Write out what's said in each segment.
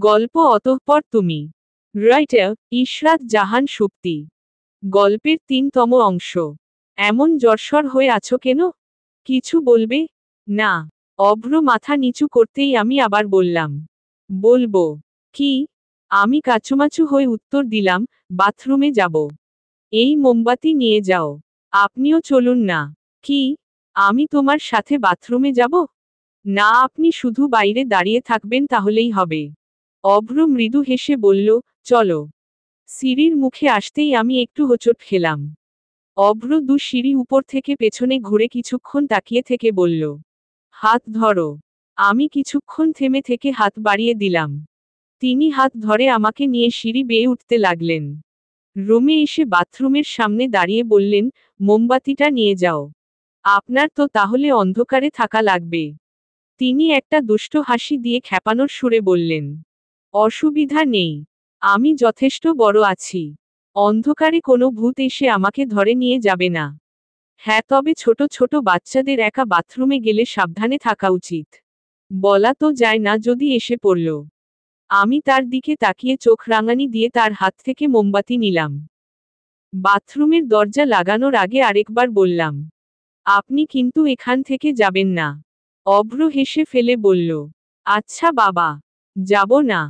গল্প অতঃপর তুমি। রাইটার ইশরাত জাহান সুপ্তি। গল্পের ৩তম অংশ। এমন জর্জর হয়ে আছো কেন? কিছু বলবে? না। অভ্র মাথা নিচু করতেই আমি আবার বললাম, বলবো। কি? আমি কাচুমাচু হয়ে উত্তর দিলাম, বাথরুমে যাব। এই মোমবাতি নিয়ে যাও। আপনিও চলুন না। কি? আমি তোমার সাথে বাথরুমে যাব? না, আপনি শুধু বাইরে দাঁড়িয়ে থাকবেন তাহলেই হবে। অভ্র মৃদু হেসে বলল, চলো। সিঁড়ির মুখে আসতেই আমি একটু হোঁচট খেলাম। অভ্র সিঁড়ি উপর থেকে পেছনে ঘুরে কিছুক্ষণ তাকিয়ে থেকে বলল, হাত ধরো। আমি কিছুক্ষণ থেমে থেকে হাত বাড়িয়ে দিলাম। তিনি হাত ধরে আমাকে নিয়ে সিঁড়ি বেয়ে উঠতে লাগলেন। রুমে এসে বাথরুমের সামনে দাঁড়িয়ে বললেন, মোমবাতিটা নিয়ে যাও। আপনার তো তাহলে অন্ধকারে থাকা লাগবে। তিনি একটা দুষ্ট হাসি দিয়ে খ্যাপানোর সুরে বললেন, অসুবিধা নেই। আমি যথেষ্ট বড় আছি। অন্ধকারে কোনো ভূত এসে আমাকে ধরে নিয়ে যাবে না। হ্যাঁ, তবে ছোট ছোট বাচ্চাদের একা বাথরুমে গেলে সাবধানে থাকা উচিত। বলা তো যায় না যদি এসে পড়ল। আমি তার দিকে তাকিয়ে চোখ রাঙানি দিয়ে তার হাত থেকে মোমবাতি নিলাম। বাথরুমের দরজা লাগানোর আগে আরেকবার বললাম, আপনি কিন্তু এখান থেকে যাবেন না। অভ্র হেসে ফেলে বলল, আচ্ছা বাবা, যাব না।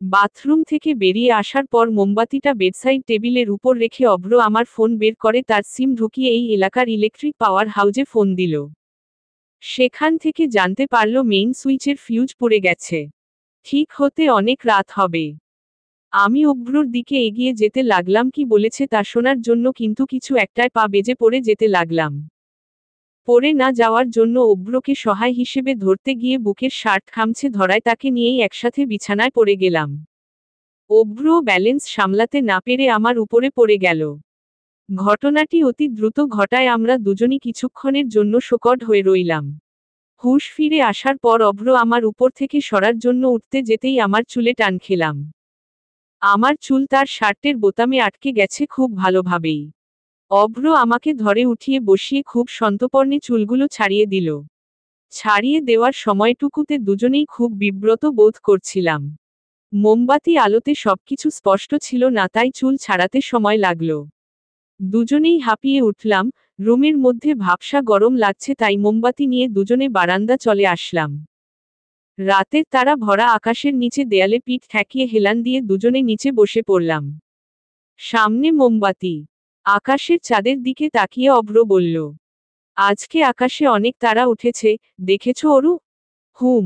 বাথরুম থেকে বেরিয়ে আসার পর মোমবাতিটা বেডসাইড টেবিলের উপর রেখে অভ্র আমার ফোন বের করে তার সিম ঢুকিয়ে এই এলাকার ইলেকট্রিক পাওয়ার হাউজে ফোন দিল। সেখান থেকে জানতে পারল মেইন সুইচের ফিউজ পুড়ে গেছে। ঠিক হতে অনেক রাত হবে। আমি অভ্রর দিকে এগিয়ে যেতে লাগলাম কি বলেছে তা শোনার জন্য, কিন্তু কিছু একটায় পা বেজে পড়ে যেতে লাগলাম। পড়ে না যাওয়ার জন্য অভ্রকে সহায় হিসেবে ধরতে গিয়ে বুকের শার্ট খামছে ধরায় তাকে নিয়েই একসাথে বিছানায় পড়ে গেলাম। অভ্র ব্যালেন্স সামলাতে না পেরে আমার উপরে পড়ে গেল। ঘটনাটি অতি দ্রুত ঘটায় আমরা দুজনই কিছুক্ষণের জন্য শোকড হয়ে রইলাম। হুঁশ ফিরে আসার পর অভ্র আমার উপর থেকে সরার জন্য উঠতে যেতেই আমার চুলে টান খেলাম। আমার চুল তার শার্টের বোতামে আটকে গেছে খুব ভালোভাবেই। অভ্র আমাকে ধরে উঠিয়ে বসিয়ে খুব সন্তর্পণে চুলগুলো ছাড়িয়ে দিল। ছাড়িয়ে দেওয়ার সময়টুকুতে দুজনেই খুব বিব্রত বোধ করছিলাম। মোমবাতি আলোতে সবকিছু স্পষ্ট ছিল না, তাই চুল ছাড়াতে সময় লাগলো। দুজনেই হাঁপিয়ে উঠলাম। রুমের মধ্যে ভাবসা গরম লাগছে, তাই মোমবাতি নিয়ে দুজনে বারান্দা চলে আসলাম। রাতের তারা ভরা আকাশের নিচে দেয়ালে পিঠ ঠেকিয়ে হেলান দিয়ে দুজনে নিচে বসে পড়লাম। সামনে মোমবাতি। আকাশের চাঁদের দিকে তাকিয়ে অভ্র বলল, আজকে আকাশে অনেক তারা উঠেছে, দেখেছ অরু? হুম।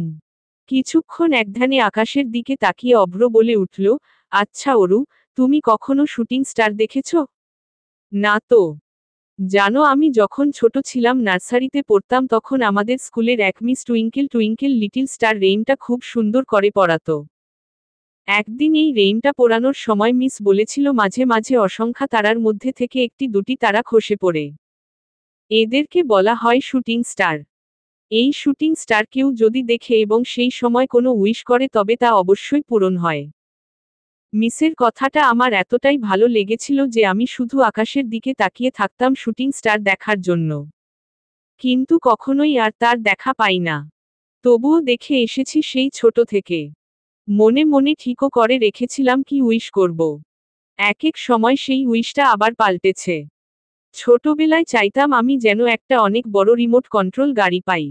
কিছুক্ষণ একধ্যানে আকাশের দিকে তাকিয়ে অভ্র বলে উঠল, আচ্ছা অরু, তুমি কখনো শুটিং স্টার দেখেছ? না তো। জানো, আমি যখন ছোট ছিলাম, নার্সারিতে পড়তাম, তখন আমাদের স্কুলের এক miss twinkle twinkle little star রেইমটা খুব সুন্দর করে পড়াতো। একদিন এই রেইমটা পড়ানোর সময় মিস বলেছিল মাঝে মাঝে অসংখ্য তারার মধ্যে থেকে একটি দুটি তারা খসে পড়ে। এদেরকে বলা হয় শুটিং স্টার। এই শুটিং স্টার কেউ যদি দেখে এবং সেই সময় কোনো উইশ করে তবে তা অবশ্যই পূরণ হয়। মিসের কথাটা আমার এতটাই ভালো লেগেছিল যে আমি শুধু আকাশের দিকে তাকিয়ে থাকতাম শুটিং স্টার দেখার জন্য। কিন্তু কখনোই আর তার দেখা পাই না। তবুও দেখে এসেছি সেই ছোট থেকে। মনে মনে ঠিকও করে রেখেছিলাম কি উইশ করব। এক এক সময় সেই উইশটা আবার পাল্টেছে। ছোটবেলায় চাইতাম আমি যেন একটা অনেক বড় রিমোট কন্ট্রোল গাড়ি পাই।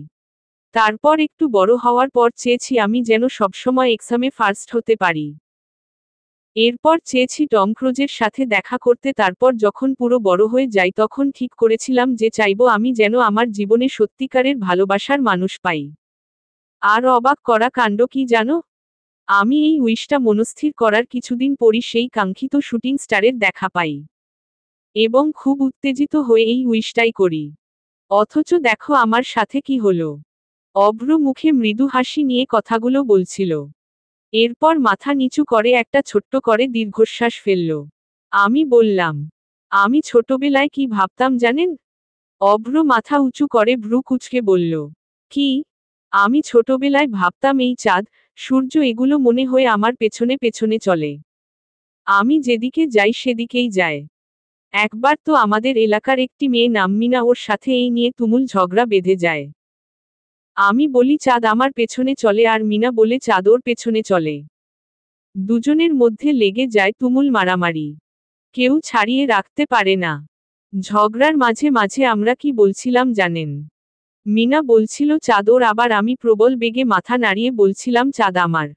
তারপর একটু বড় হওয়ার পর চেয়েছি আমি যেন সবসময় এক্সামে ফার্স্ট হতে পারি। এরপর চেয়েছি টম ক্রুজের সাথে দেখা করতে। তারপর যখন পুরো বড় হয়ে যাই তখন ঠিক করেছিলাম যে চাইবো আমি যেন আমার জীবনে সত্যিকারের ভালোবাসার মানুষ পাই। আর অবাক করা কাণ্ড কি জানো? আমি এই উইশটা মনস্থির করার কিছুদিন পরই সেই কাঙ্ক্ষিত শুটিং স্টারের দেখা পাই। এবং খুব উত্তেজিত হয়ে এই উইশটাই করি। অথচ দেখো আমার সাথে কি হলো। অভ্র মুখে মৃদু হাসি নিয়ে কথাগুলো বলছিল। এরপর মাথা নিচু করে একটা ছোট্ট করে দীর্ঘশ্বাস ফেলল। আমি বললাম, আমি ছোটবেলায় কি ভাবতাম জানেন? অভ্র মাথা উঁচু করে ভ্রু কুঁচকে বলল, কি? আমি ছোটবেলায় ভাবতাম এই চাঁদ, সূর্য এগুলো মনে হয়ে আমার পেছনে পেছনে চলে। আমি যেদিকে যাই সেদিকেই যায়। একবার তো আমাদের এলাকার একটি মেয়ে নাম মিনা, ওর সাথে এই নিয়ে তুমুল ঝগড়া বেঁধে যায়। আমি বলি চাঁদ আমার পেছনে চলে আর মিনা বলে চাঁদ ওর পেছনে চলে। দুজনের মধ্যে লেগে যায় তুমুল মারামারি। কেউ ছাড়িয়ে রাখতে পারে না। ঝগড়ার মাঝে মাঝে আমরা কি বলছিলাম জানেন? মিনা বলছিল চাঁদ ওর, আবার আমি প্রবল বেগে মাথা নাড়িয়ে বলছিলাম চাঁদ আমার।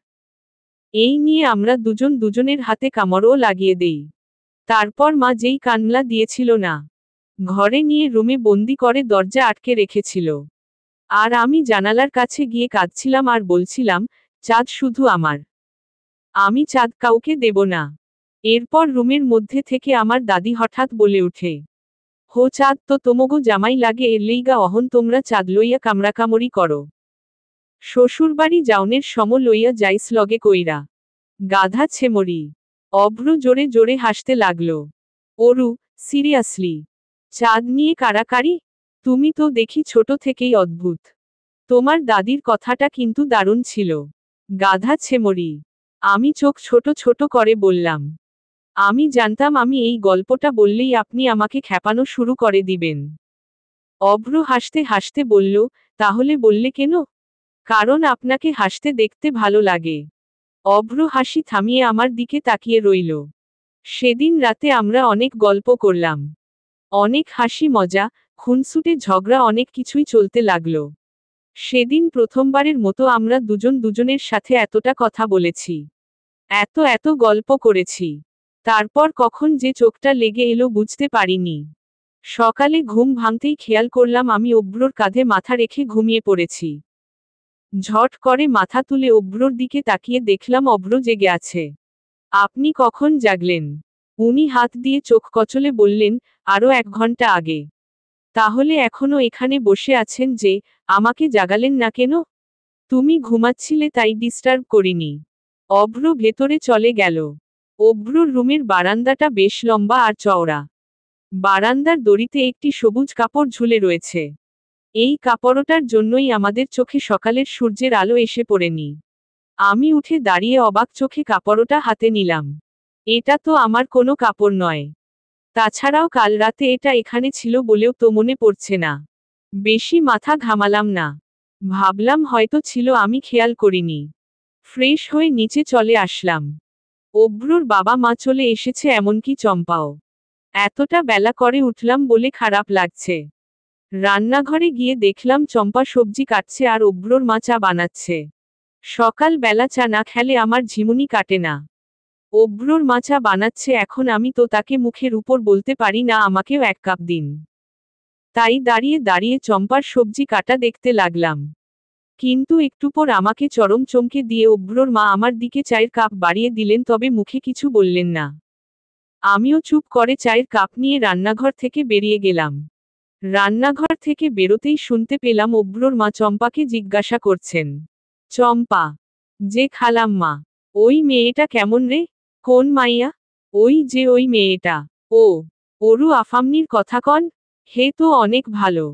এই নিয়ে আমরা দুজন দুজনের হাতে কামড়ও লাগিয়ে দেই। তারপর মা যেই কান্না দিয়েছিল না, ঘরে নিয়ে রুমে বন্দি করে দরজা আটকে রেখেছিল। আর আমি জানালার কাছে গিয়ে কাঁদছিলাম আর বলছিলাম, চাঁদ শুধু আমার, আমি চাঁদ কাউকে দেব না। এরপর রুমের মধ্যে থেকে আমার দাদি হঠাৎ বলে উঠে, হো চাঁদ তো তোমগো জামাই লাগে, এর লেইগা অহন তোমরা চাঁদ লইয়া কামড়াকামড়ি করো। শ্বশুরবাড়ি যাওনের সম লইয়া যাইস লগে কইরা। গাধা ছেমরি। অভ্র জোরে জোরে হাসতে লাগলো। অরু, সিরিয়াসলি? চাঁদ নিয়ে কারাকারি? তুমি তো দেখি ছোট থেকেই অদ্ভুত। তোমার দাদির কথাটা কিন্তু দারুণ ছিল। গাধা ছেমরি। আমি চোখ ছোট ছোট করে বললাম, আমি জানতাম আমি এই গল্পটা বললেই আপনি আমাকে খ্যাপানো শুরু করে দিবেন। অভ্র হাসতে হাসতে বলল, তাহলে বললে কেন? কারণ আপনাকে হাসতে দেখতে ভালো লাগে। অভ্র হাসি থামিয়ে আমার দিকে তাকিয়ে রইল। সেদিন রাতে আমরা অনেক গল্প করলাম। অনেক হাসি মজা, খুনসুটে ঝগড়া, অনেক কিছুই চলতে লাগলো। সেদিন প্রথমবারের মতো আমরা দুজন দুজনের সাথে এতটা কথা বলেছি। এত এত গল্প করেছি। তারপর কখন যে চোখটা লেগে এলো বুঝতে পারিনি। সকালে ঘুম ভাঙতেই খেয়াল করলাম আমি অভ্রর কাঁধে মাথা রেখে ঘুমিয়ে পড়েছি। ঝট করে মাথা তুলে অভ্রর দিকে তাকিয়ে দেখলাম অভ্র জেগে আছে। আপনি কখন জাগলেন? উনি হাত দিয়ে চোখ কচলে বললেন, আরও 1 ঘন্টা আগে। তাহলে এখনো এখানে বসে আছেন যে, আমাকে জাগালেন না কেন? তুমি ঘুমাচ্ছিলে তাই ডিস্টার্ব করিনি। অভ্র ভেতরে চলে গেল। অভ্রর রুমের বারান্দাটা বেশ লম্বা আর চওড়া। বারান্দার দড়িতে একটি সবুজ কাপড় ঝুলে রয়েছে। এই কাপড়টার জন্যই আমাদের চোখে সকালের সূর্যের আলো এসে পড়েনি। আমি উঠে দাঁড়িয়ে অবাক চোখে কাপড়টা হাতে নিলাম। এটা তো আমার কোনো কাপড় নয়। তাছাড়াও কাল রাতে এটা এখানে ছিল বলেও তো মনে পড়ছে না। বেশি মাথা ঘামালাম না। ভাবলাম হয়তো ছিল, আমি খেয়াল করিনি। ফ্রেশ হয়ে নিচে চলে আসলাম। অভ্রর বাবা মা চলে এসেছে, এমনকি চম্পাও। এতটা বেলা করে উঠলাম বলে খারাপ লাগছে। রান্নাঘরে গিয়ে দেখলাম চম্পা সবজি কাটছে আর অভ্রর মা চা বানাচ্ছে। সকাল বেলা চা না খেলে আমার ঝিমুনি কাটে না। অভ্রর মা চা বানাচ্ছে এখন, আমি তো তাকে মুখের উপর বলতে পারি না আমাকেও 1 কাপ দিন। তাই দাঁড়িয়ে দাঁড়িয়ে চম্পার সবজি কাটা দেখতে লাগলাম। কিন্তু একটু পর আমাকে চরম চমকে দিয়ে অভ্রর মা আমার দিকে চায়ের কাপ বাড়িয়ে দিলেন, তবে মুখে কিছু বললেন না। আমিও চুপ করে চায়ের কাপ নিয়ে রান্নাঘর থেকে বেরিয়ে গেলাম। রান্নাঘর থেকে বেরোতেই শুনতে পেলাম অভ্রর মা চম্পাকে জিজ্ঞাসা করছেন, চম্পা, যে খালাম্মা, ওই মেয়েটা কেমন রে? কোন মাইয়া? ওই যে ওই মেয়েটা। ও, অরু আফামনির কথা কন? হে তো অনেক ভালো।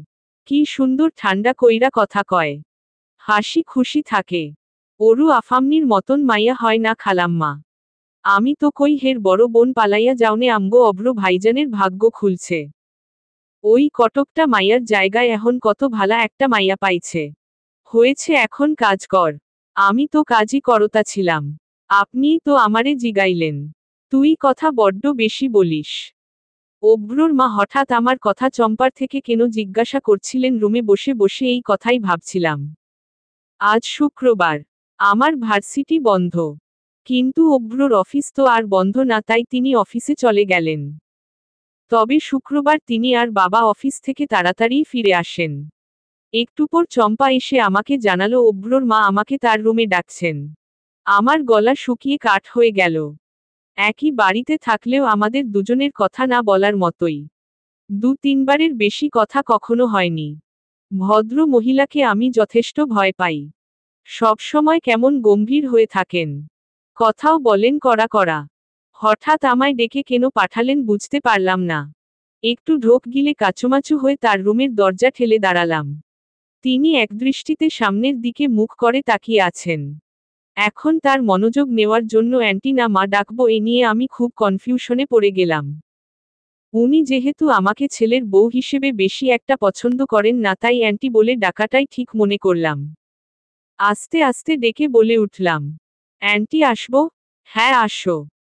কি সুন্দর ঠান্ডা কইরা কথা কয়। হাসি খুশি থাকে। অরু আফামনির মতন মাইয়া হয় না খালাম্মা। আমি তো কই হের বড় বোন পালাইয়া যাওনে আমগো অভ্র ভাইজানের ভাগ্য খুলছে। ওই কটকটা মাইয়ার জায়গায় এখন কত ভালা একটা মাইয়া পাইছে। হয়েছে এখন কাজ কর। আমি তো কাজই করতা ছিলাম। আপনিই তো আমারে জিগাইলেন। তুই কথা বড্ড বেশি বলিস। অভ্রর মা হঠাৎ আমার কথা চম্পার থেকে কেন জিজ্ঞাসা করছিলেন। রুমে বসে বসে এই কথাই ভাবছিলাম। আজ শুক্রবার। আমার ভার্সিটি বন্ধ। কিন্তু অভ্রর অফিস তো আর বন্ধ না, তাই তিনি অফিসে চলে গেলেন। তবে শুক্রবার তিনি আর বাবা অফিস থেকে তাড়াতাড়ি ফিরে আসেন। একটু পর চম্পা এসে আমাকে জানালো অভ্রর মা আমাকে তার রুমে ডাকছেন। আমার গলা শুকিয়ে কাঠ হয়ে গেল। একই বাড়িতে থাকলেও আমাদের দুজনের কথা না বলার মতোই। 2-3 বারের বেশি কথা কখনো হয়নি। ভদ্র মহিলাকে আমি যথেষ্ট ভয় পাই। সবসময় কেমন গম্ভীর হয়ে থাকেন। কথাও বলেন কড়া কড়া। হঠাৎ আমায় ডেকে কেন পাঠালেন বুঝতে পারলাম না। একটু ঢোক গিলে কাচুমাচু হয়ে তার রুমের দরজা ঠেলে দাঁড়ালাম। তিনি একদৃষ্টিতে সামনের দিকে মুখ করে তাকিয়ে আছেন। এখন তার মনোযোগ নেওয়ার জন্য অ্যান্টি না মা ডাকবো এ নিয়ে আমি খুব কনফিউশনে পড়ে গেলাম। উনি যেহেতু আমাকে ছেলের বউ হিসেবে বেশি একটা পছন্দ করেন না, তাই অ্যান্টি বলে ডাকাটাই ঠিক মনে করলাম। আস্তে আস্তে ডেকে বলে উঠলাম, অ্যান্টি আসবো? হ্যাঁ আসো।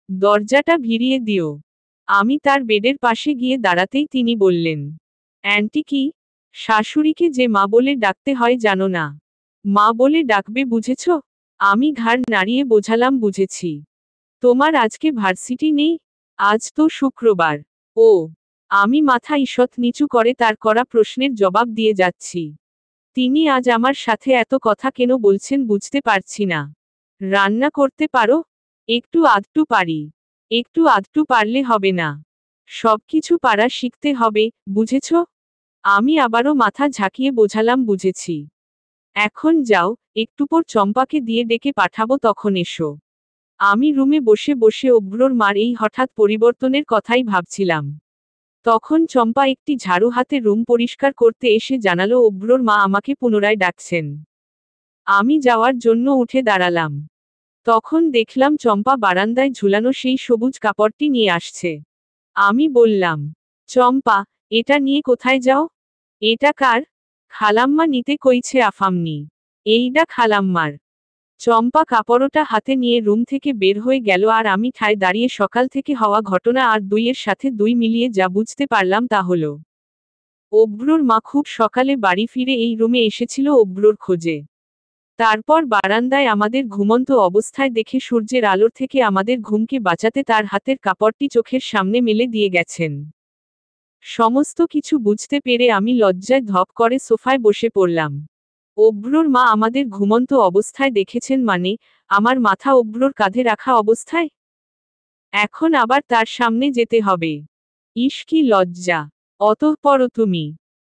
দরজাটা ভিড়িয়ে দিও। আমি তার বেডের পাশে গিয়ে দাঁড়াতেই তিনি বললেন, অ্যান্টি কি? শাশুড়িকে যে মা বলে ডাকতে হয় জানো না? মা বলে ডাকবে, বুঝেছ? আমি ঘাড় নাড়িয়ে বোঝালাম, বুঝেছি। তোমার আজকে ভার্সিটি নেই? আজ তো শুক্রবার। ও। আমি মাথা ঈষৎ নিচু করে তার করা প্রশ্নের জবাব দিয়ে যাচ্ছি। তিনি আজ আমার সাথে এত কথা কেন বলছেন বুঝতে পারছি না। রান্না করতে পারো? একটু আধটু পারি। একটু আধটু পারলে হবে না। সবকিছু পারা শিখতে হবে, বুঝেছ? আমি আবারও মাথা ঝাঁকিয়ে বোঝালাম, বুঝেছি। এখন যাও, একটু পর চম্পাকে দিয়ে ডেকে পাঠাবো, তখন এসো। আমি রুমে বসে বসে অভ্রর মার এই হঠাৎ পরিবর্তনের কথাই ভাবছিলাম। তখন চম্পা একটি ঝাড়ু হাতে রুম পরিষ্কার করতে এসে জানালো অভ্রর মা আমাকে পুনরায় ডাকছেন। আমি যাওয়ার জন্য উঠে দাঁড়ালাম। তখন দেখলাম চম্পা বারান্দায় ঝুলানো সেই সবুজ কাপড়টি নিয়ে আসছে। আমি বললাম, চম্পা, এটা নিয়ে কোথায় যাও? এটা কার? খালাম্মা নিতে কইছে আফামনি। এইডা খালাম্মার। চম্পা কাপড়টা হাতে নিয়ে রুম থেকে বের হয়ে গেল, আর আমি ঠায় দাঁড়িয়ে সকাল থেকে হওয়া ঘটনা আর দুইয়ের সাথে দুই মিলিয়ে যা বুঝতে পারলাম তা হলো, অভ্রর মা খুব সকালে বাড়ি ফিরে এই রুমে এসেছিল অভ্রর খোঁজে। তারপর বারান্দায় আমাদের ঘুমন্ত অবস্থায় দেখে সূর্যের আলোর থেকে আমাদের ঘুমকে বাঁচাতে তার হাতের কাপড়টি চোখের সামনে মেলে দিয়ে গেছেন। সমস্ত কিছু বুঝতে পেরে আমি লজ্জায় ধপ করে সোফায় বসে পড়লাম। অভ্রর মা আমাদের ঘুমন্ত অবস্থায় দেখেছেন মানে? আমার মাথা অভ্রর কাঁধে রাখা অবস্থায়? এখন আবার তার সামনে যেতে হবে? ইস কি লজ্জা! অতঃপর তুমি।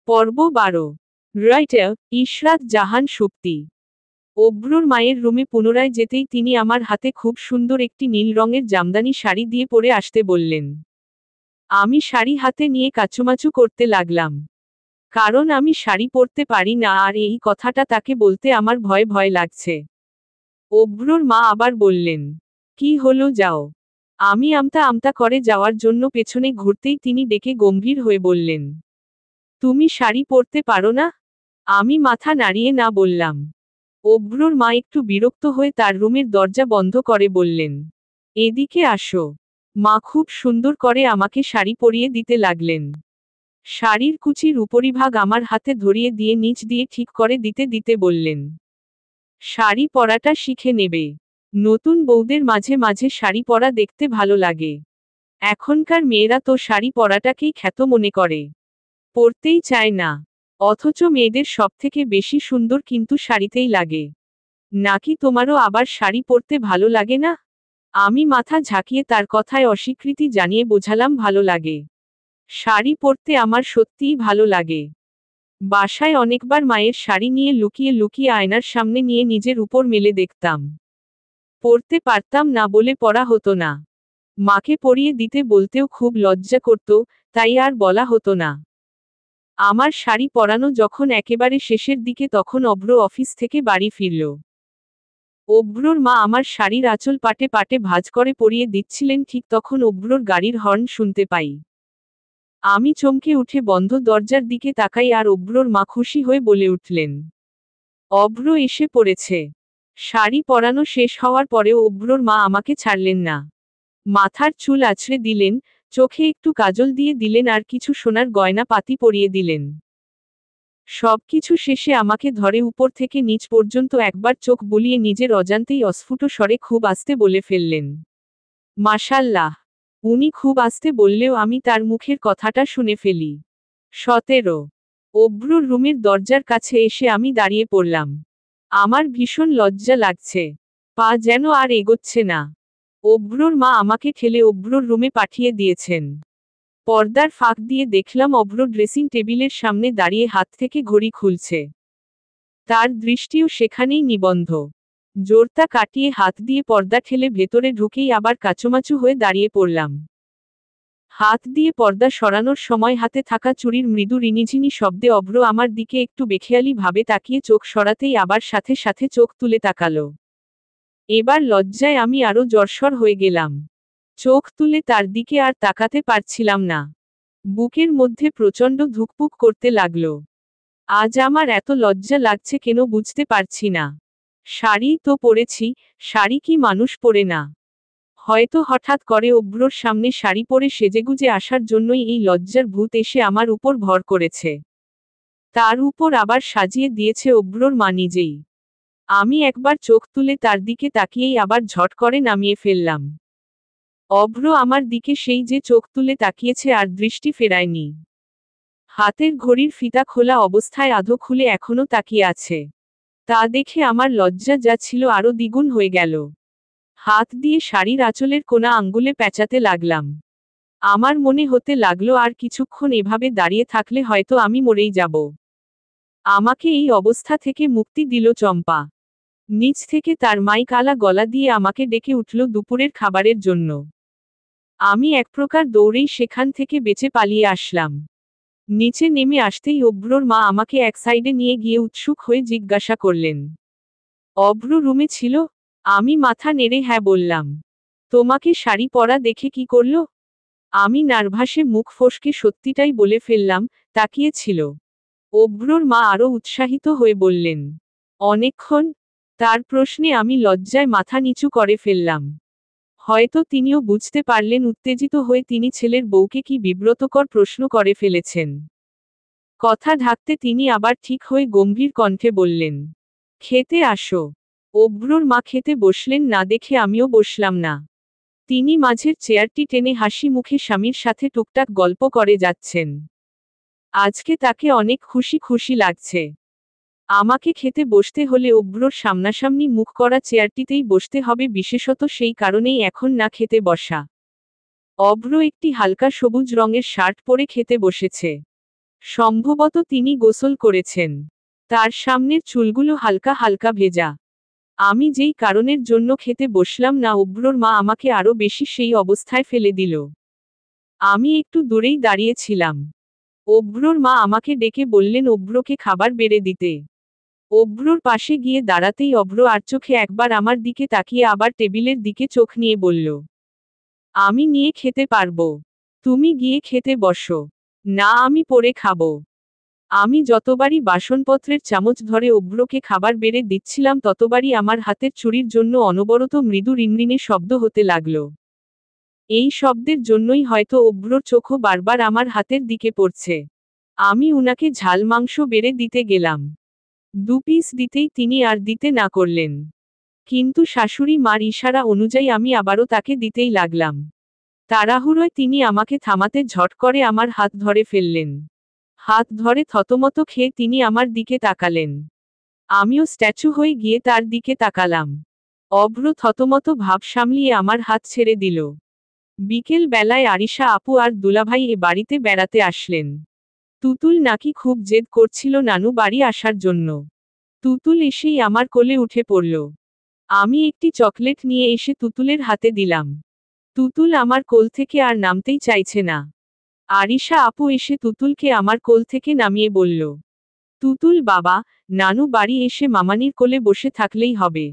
পর্ব 12। রাইটার ইশরাত জাহান সুপ্তি। অভ্রর মায়ের রুমে পুনরায় যেতেই তিনি আমার হাতে খুব সুন্দর একটি নীল রঙের জামদানি শাড়ি দিয়ে পরে আসতে বললেন। আমি শাড়ি হাতে নিয়ে কাচুমাচু করতে লাগলাম। কারণ আমি শাড়ি পরতে পারি না, আর এই কথাটা তাকে বলতে আমার ভয় ভয় লাগছে। অভ্রর মা আবার বললেন, কি হলো, যাও। আমি আমতা আমতা করে যাওয়ার জন্য পেছনে ঘুরতেই তিনি ডেকে গম্ভীর হয়ে বললেন, তুমি শাড়ি পরতে পারো না? আমি মাথা নাড়িয়ে না বললাম। অভ্রর মা একটু বিরক্ত হয়ে তার রুমের দরজা বন্ধ করে বললেন, এদিকে আসো। মা খুব সুন্দর করে আমাকে শাড়ি পরিয়ে দিতে লাগলেন। শাড়ির কুচির উপরিভাগ আমার হাতে ধরিয়ে দিয়ে নিচ দিয়ে ঠিক করে দিতে দিতে বললেন, শাড়ি পরাটা শিখে নেবে। নতুন বউদের মাঝে মাঝে শাড়ি পরা দেখতে ভালো লাগে। এখনকার মেয়েরা তো শাড়ি পরাটাকেই খ্যাত মনে করে, পরতেই চায় না। অথচ মেয়েদের সবথেকে বেশি সুন্দর কিন্তু শাড়িতেই লাগে। নাকি তোমারও আবার শাড়ি পরতে ভালো লাগে না? আমি মাথা ঝাঁকিয়ে তার কথায় অস্বীকৃতি জানিয়ে বোঝালাম, ভালো লাগে। শাড়ি পরতে আমার সত্যিই ভালো লাগে। বাসায় অনেকবার মায়ের শাড়ি নিয়ে লুকিয়ে লুকিয়ে আয়নার সামনে নিয়ে নিজের উপর মেলে দেখতাম। পরতে পারতাম না বলে পরা হতো না। মাকে পরিয়ে দিতে বলতেও খুব লজ্জা করত, তাই আর বলা হতো না। আমার শাড়ি পরানো যখন একেবারে শেষের দিকে তখন অভ্র অফিস থেকে বাড়ি ফিরল। অভ্রর মা আমার শাড়ির আঁচল পাটে পাটে ভাঁজ করে পরিয়ে দিচ্ছিলেন, ঠিক তখন অভ্রর গাড়ির হর্ন শুনতে পাই। আমি চমকে উঠে বন্ধ দরজার দিকে তাকাই, আর অভ্রর মা খুশি হয়ে বলে উঠলেন, অভ্র এসে পড়েছে। শাড়ি পরানো শেষ হওয়ার পরেও অভ্রর মা আমাকে ছাড়লেন না। মাথার চুল আছড়ে দিলেন, চোখে একটু কাজল দিয়ে দিলেন, আর কিছু সোনার গয়না পাতি পরিয়ে দিলেন। সবকিছু শেষে আমাকে ধরে উপর থেকে নিচ পর্যন্ত একবার চোখ বুলিয়ে নিজের অজান্তেই অস্ফুট স্বরে খুব আস্তে বলে ফেললেন, মাশাল্লাহ। উনি খুব আস্তে বললেও আমি তার মুখের কথাটা শুনে ফেলি। 17। অভ্রর রুমের দরজার কাছে এসে আমি দাঁড়িয়ে পড়লাম। আমার ভীষণ লজ্জা লাগছে। পা যেন আর এগোচ্ছে না। অভ্রর মা আমাকে ঠেলে অভ্রর রুমে পাঠিয়ে দিয়েছেন। পর্দার ফাঁক দিয়ে দেখলাম অভ্র ড্রেসিং টেবিলের সামনে দাঁড়িয়ে হাত থেকে ঘড়ি খুলছে। তার দৃষ্টিও সেখানেই নিবন্ধ। জোরতা কাটিয়ে হাত দিয়ে পর্দা ঠেলে ভেতরে ঢুকেই আবার কাচুমাচু হয়ে দাঁড়িয়ে পড়লাম। হাত দিয়ে পর্দা সরানোর সময় হাতে থাকা চুড়ির মৃদু রিনিঝিনি শব্দে অভ্র আমার দিকে একটু বেখেয়ালি ভাবে তাকিয়ে চোখ সরাতেই আবার সাথে সাথে চোখ তুলে তাকালো। এবার লজ্জায় আমি আরো জড়সড় হয়ে গেলাম। চোখ তুলে তার দিকে আর তাকাতে পারছিলাম না। বুকের মধ্যে প্রচণ্ড ধুকপুক করতে লাগলো। আজ আমার এত লজ্জা লাগছে কেন বুঝতে পারছি না। শাড়ি তো পরেছি, শাড়ি কি মানুষ পরে না? হয়তো হঠাৎ করে অভ্রর সামনে শাড়ি পরে সেজেগুজে আসার জন্যই এই লজ্জার ভূত এসে আমার উপর ভর করেছে। তার উপর আবার সাজিয়ে দিয়েছে অভ্রর মা নিজেই। আমি একবার চোখ তুলে তার দিকে তাকিয়েই আবার ঝট করে নামিয়ে ফেললাম। অভ্র আমার দিকে সেই যে চোখ তুলে তাকিয়েছে আর দৃষ্টি ফেরায়নি। হাতের ঘড়ির ফিতা খোলা অবস্থায় আধো খুলে এখনো তাকিয়ে আছে। তা দেখে আমার লজ্জা যা ছিল আরো দ্বিগুণ হয়ে গেল। হাত দিয়ে শাড়ির আঁচলের কোনা আঙ্গুলে পেঁচাতে লাগলাম। আমার মনে হতে লাগলো আর কিছুক্ষণ এভাবে দাঁড়িয়ে থাকলে হয়তো আমি মরেই যাব। আমাকে এই অবস্থা থেকে মুক্তি দিল চম্পা। নিচ থেকে তার মাইক আলা গলা দিয়ে আমাকে ডেকে উঠল দুপুরের খাবারের জন্য। আমি এক প্রকার দৌড়েই সেখান থেকে বেঁচে পালিয়ে আসলাম। নিচে নেমে আসতেই অভ্রর মা আমাকে এক সাইডে নিয়ে গিয়ে উৎসুক হয়ে জিজ্ঞাসা করলেন, অভ্র রুমে ছিল? আমি মাথা নেড়ে হ্যাঁ বললাম। তোমাকে শাড়ি পরা দেখে কি করলো? আমি নার্ভাসে মুখ ফসকে সত্যিটাই বলে ফেললাম, তাকিয়েছিল। অভ্রর মা আরো উৎসাহিত হয়ে বললেন, অনেকক্ষণ? তার প্রশ্নে আমি লজ্জায় মাথা নিচু করে ফেললাম। হয়তো তিনিও বুঝতে পারলেন উত্তেজিত হয়ে তিনি ছেলের বউকে কি বিব্রতকর প্রশ্ন করে ফেলেছেন। কথা ঢাকতে তিনি আবার ঠিক হয়ে গম্ভীর কণ্ঠে বললেন, খেতে আসো। অভ্রর মা খেতে বসলেন না দেখে আমিও বসলাম না। তিনি মাঝের চেয়ারটি টেনে হাসি মুখে স্বামীর সাথে টুকটাক গল্প করে যাচ্ছেন। আজকে তাকে অনেক খুশি খুশি লাগছে। আমাকে খেতে বসতে হলে অভ্রর সামনাসামনি মুখ করা চেয়ারটিতেই বসতে হবে, বিশেষত সেই কারণেই এখন না খেতে বসা। অভ্র একটি হালকা সবুজ রঙের শার্ট পরে খেতে বসেছে। সম্ভবত তিনি গোসল করেছেন। তার সামনের চুলগুলো হালকা হালকা ভেজা। আমি যেই কারণের জন্য খেতে বসলাম না, অভ্রর মা আমাকে আরো বেশি সেই অবস্থায় ফেলে দিল। আমি একটু দূরেই দাঁড়িয়েছিলাম। অভ্রর মা আমাকে ডেকে বললেন অভ্রকে খাবার বেড়ে দিতে। অভ্রর পাশে গিয়ে দাঁড়াতেই অভ্র আর চোখে একবার আমার দিকে তাকিয়ে আবার টেবিলের দিকে চোখ নিয়ে বলল, আমি নিয়ে খেতে পারবো। তুমি গিয়ে খেতে বসো। না, আমি পরে খাবো। আমি যতবারই বাসনপত্রের চামচ ধরে অভ্রকে খাবার বেড়ে দিচ্ছিলাম ততবারই আমার হাতের চুরির জন্য অনবরত মৃদু রিনরিনে শব্দ হতে লাগলো। এই শব্দের জন্যই হয়তো অভ্রর চোখও বারবার আমার হাতের দিকে পড়ছে। আমি উনাকে ঝাল মাংস বেড়ে দিতে গেলাম। 2 পিস দিতেই তিনি আর দিতে না করলেন। কিন্তু শাশুড়ি মার ইশারা অনুযায়ী আমি আবারও তাকে দিতেই লাগলাম। তাড়াহুড়োয় তিনি আমাকে থামাতে ঝট করে আমার হাত ধরে ফেললেন। হাত ধরে থতমত খেয়ে তিনি আমার দিকে তাকালেন। আমিও স্ট্যাচু হয়ে গিয়ে তার দিকে তাকালাম। অভ্র থতমত ভাব সামলিয়ে আমার হাত ছেড়ে দিল। বিকেল বেলায় আরিশা আপু আর দুলাভাই এ বাড়িতে বেড়াতে আসলেন। তুতুল নাকি খুব জেদ করছিল নানু বাড়ি আসার জন্য। তুতুল এসেই আমার কোলে উঠে পড়ল। আমি একটি চকলেট নিয়ে এসে তুতুলের হাতে দিলাম। তুতুল আমার কোল থেকে আর নামতেই চাইছে না। আরিশা আপু এসে তুতুলকে আমার কোল থেকে নামিয়ে বলল, তুতুল বাবা, নানু বাড়ি এসে মামানির কোলে বসে থাকলেই হবে।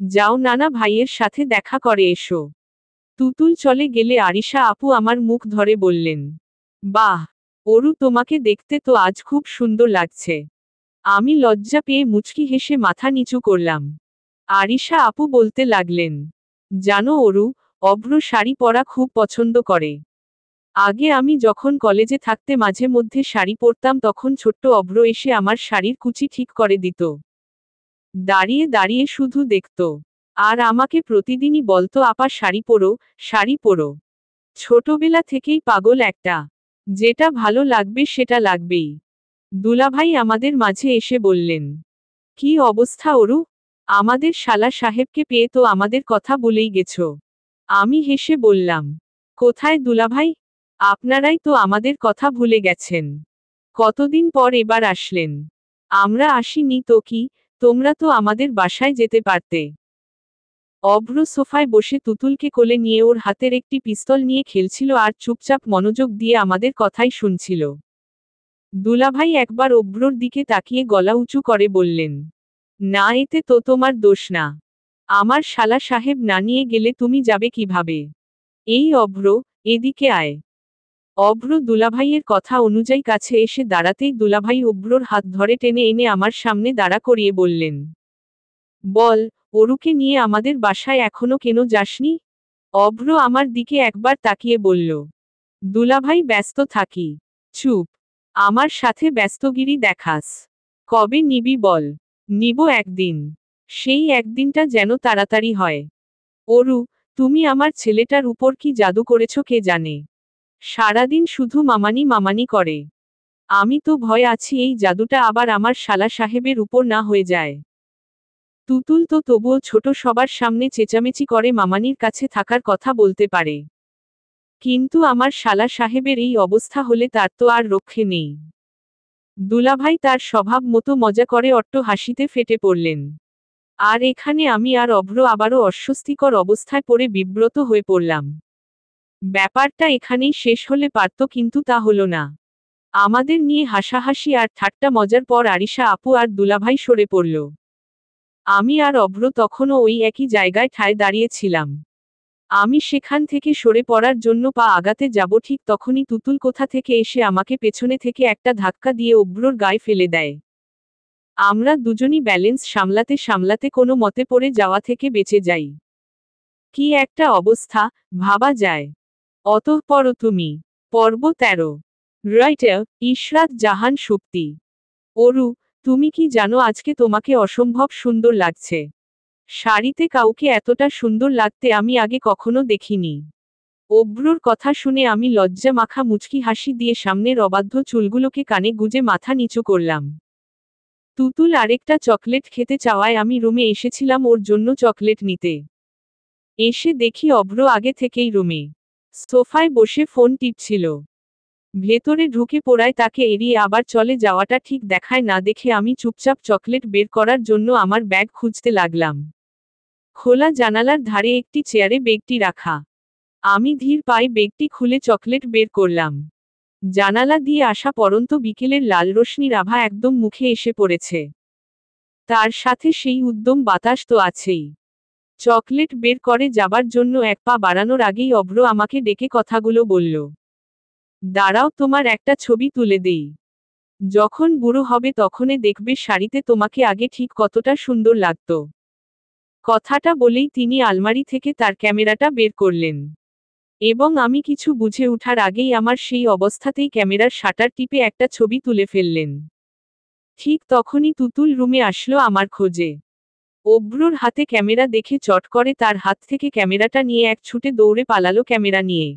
যাও নানা ভাইয়ের সাথে দেখা করে এসো। তুতুল চলে গেলে আরিশা আপু আমার মুখ ধরে বললেন, বাহ, অরু তোমাকে দেখতে তো আজ খুব সুন্দর লাগছে। আমি লজ্জা পেয়ে মুচকি হেসে মাথা নিচু করলাম। আরিশা আপু বলতে লাগলেন, জানো অরু, অভ্র শাড়ি পরা খুব পছন্দ করে। আগে আমি যখন কলেজে থাকতে মাঝে মধ্যে শাড়ি পরতাম তখন ছোট্ট অভ্র এসে আমার শাড়ির কুচি ঠিক করে দিত। দাঁড়িয়ে দাঁড়িয়ে শুধু দেখত। আর আমাকে প্রতিদিনই বলতো আপা শাড়ি পরো, শাড়ি পরো। ছোটবেলা থেকেই পাগল একটা। যেটা ভালো লাগবে সেটা লাগবেই। দুলাভাই আমাদের মাঝে এসে বললেন, কি অবস্থা অরু? আমাদের শালা সাহেবকে পেয়ে তো আমাদের কথা বলেই গেছো। আমি হেসে বললাম, কোথায় দুলাভাই? আপনারাই তো আমাদের কথা ভুলে গেছেন। কতদিন পর এবার আসলেন। আমরা আসিনি তো কি, তোমরা তো আমাদের বাসায় যেতে পারতে। অভ্র সোফায় বসে তুতুলকে কোলে নিয়ে ওর হাতের একটি পিস্তল নিয়ে খেলছিল আর চুপচাপ মনোযোগ দিয়ে আমাদের কথাই শুনছিল। দুলাভাই একবার অভ্রর দিকে তাকিয়ে গলা উঁচু করে বললেন, না, এতে তো তোমার দোষ না। আমার শালা সাহেব না নিয়ে গেলে তুমি যাবে কিভাবে? এই অভ্র, এদিকে আয়। অভ্র দুলাভাইয়ের কথা অনুযায়ী কাছে এসে দাঁড়াতেই দুলাভাই অভ্রর হাত ধরে টেনে এনে আমার সামনে দাঁড়া করিয়ে বললেন, বল, অরুকে নিয়ে আমাদের বাসায় এখনো কেন যাসনি? অভ্র আমার দিকে একবার তাকিয়ে বলল, দুলাভাই ব্যস্ত থাকি। চুপ। আমার সাথে ব্যস্তগিরি দেখাস। কবে নিবি বল। নিব একদিন। সেই একদিনটা যেন তাড়াতাড়ি হয়। অরু, তুমি আমার ছেলেটার উপর কি জাদু করেছ কে জানে। সারাদিন শুধু মামানি মামানি করে। আমি তো ভয় আছি এই জাদুটা আবার আমার শালা সাহেবের উপর না হয়ে যায়। তুতুল তো তবুও ছোট সবার সামনে চেঁচামেচি করে মামানির কাছে থাকার কথা বলতে পারে। কিন্তু আমার শালা সাহেবের এই অবস্থা হলে তার তো আর রক্ষে নেই। দুলাভাই তার স্বভাব মতো মজা করে অট্ট হাসিতে ফেটে পড়লেন। আর এখানে আমি আর অভ্র আবারও অস্বস্তিকর অবস্থায় পড়ে বিব্রত হয়ে পড়লাম। ব্যাপারটা এখানেই শেষ হলে পারত কিন্তু তা হলো না। আমাদের নিয়ে হাসাহাসি আর ঠাট্টা মজার পর আরিশা আপু আর দুলাভাই সরে পড়ল। আমি আর অভ্র তখনও ওই একই জায়গায় ঠায় দাঁড়িয়েছিলাম। আমি সেখান থেকে সরে পড়ার জন্য পা আগাতে যাব ঠিক তখনই তুতুল কোথা থেকে এসে আমাকে পেছনে থেকে একটা ধাক্কা দিয়ে অভ্রর গায়ে ফেলে দেয়। আমরা দুজনই ব্যালেন্স সামলাতে সামলাতে কোনো মতে পড়ে যাওয়া থেকে বেঁচে যাই। কি একটা অবস্থা, ভাবা যায়। অতঃপর তুমি। পর্ব 13। রাইটার ইশরাত জাহান সুপ্তি। অরু, তুমি কি জানো আজকে তোমাকে অসম্ভব সুন্দর লাগছে। শাড়িতে কাউকে এতটা সুন্দর লাগতে আমি আগে কখনো দেখিনি। অভ্রর কথা শুনে আমি লজ্জা মাখা মুচকি হাসি দিয়ে সামনের অবাধ্য চুলগুলোকে কানে গুজে মাথা নিচু করলাম। তুতুল আরেকটা চকলেট খেতে চাওয়ায় আমি রুমে এসেছিলাম ওর জন্য চকলেট নিতে। এসে দেখি অভ্র আগে থেকেই রুমে সোফায় বসে ফোন টিপছিল। ভেতরে ঢুকে পড়ায় তাকে এড়িয়ে আবার চলে যাওয়াটা ঠিক দেখায় না দেখে আমি চুপচাপ চকলেট বের করার জন্য আমার ব্যাগ খুঁজতে লাগলাম। খোলা জানালার ধারে একটি চেয়ারে বেগটি রাখা। আমি ধীর পায়ে বেগটি খুলে চকলেট বের করলাম। জানালা দিয়ে আসা পরন্ত বিকেলের লাল রশ্মির আভা একদম মুখে এসে পড়েছে। তার সাথে সেই উদ্যম বাতাস তো আছেই। চকলেট বের করে যাবার জন্য এক পা বাড়ানোর আগেই অভ্র আমাকে ডেকে কথাগুলো বলল। দাঁড়াও তোমার একটা ছবি তুলে দেই। যখন বুড়ো হবে তখনে দেখবে শাড়িতে তোমাকে আগে ঠিক কতটা সুন্দর লাগতো। কথাটা বলেই তিনি আলমারি থেকে তার ক্যামেরাটা বের করলেন। এবং আমি কিছু বুঝে ওঠার আগেই আমার সেই অবস্থাতেই ক্যামেরার শাটার টিপে একটা ছবি তুলে ফেললেন। ঠিক তখনই তুতুল রুমে আসলো আমার খোঁজে। অভ্রর হাতে ক্যামেরা দেখে চট করে তার হাত থেকে ক্যামেরাটা নিয়ে এক ছুটে দৌড়ে পালালো ক্যামেরা নিয়ে।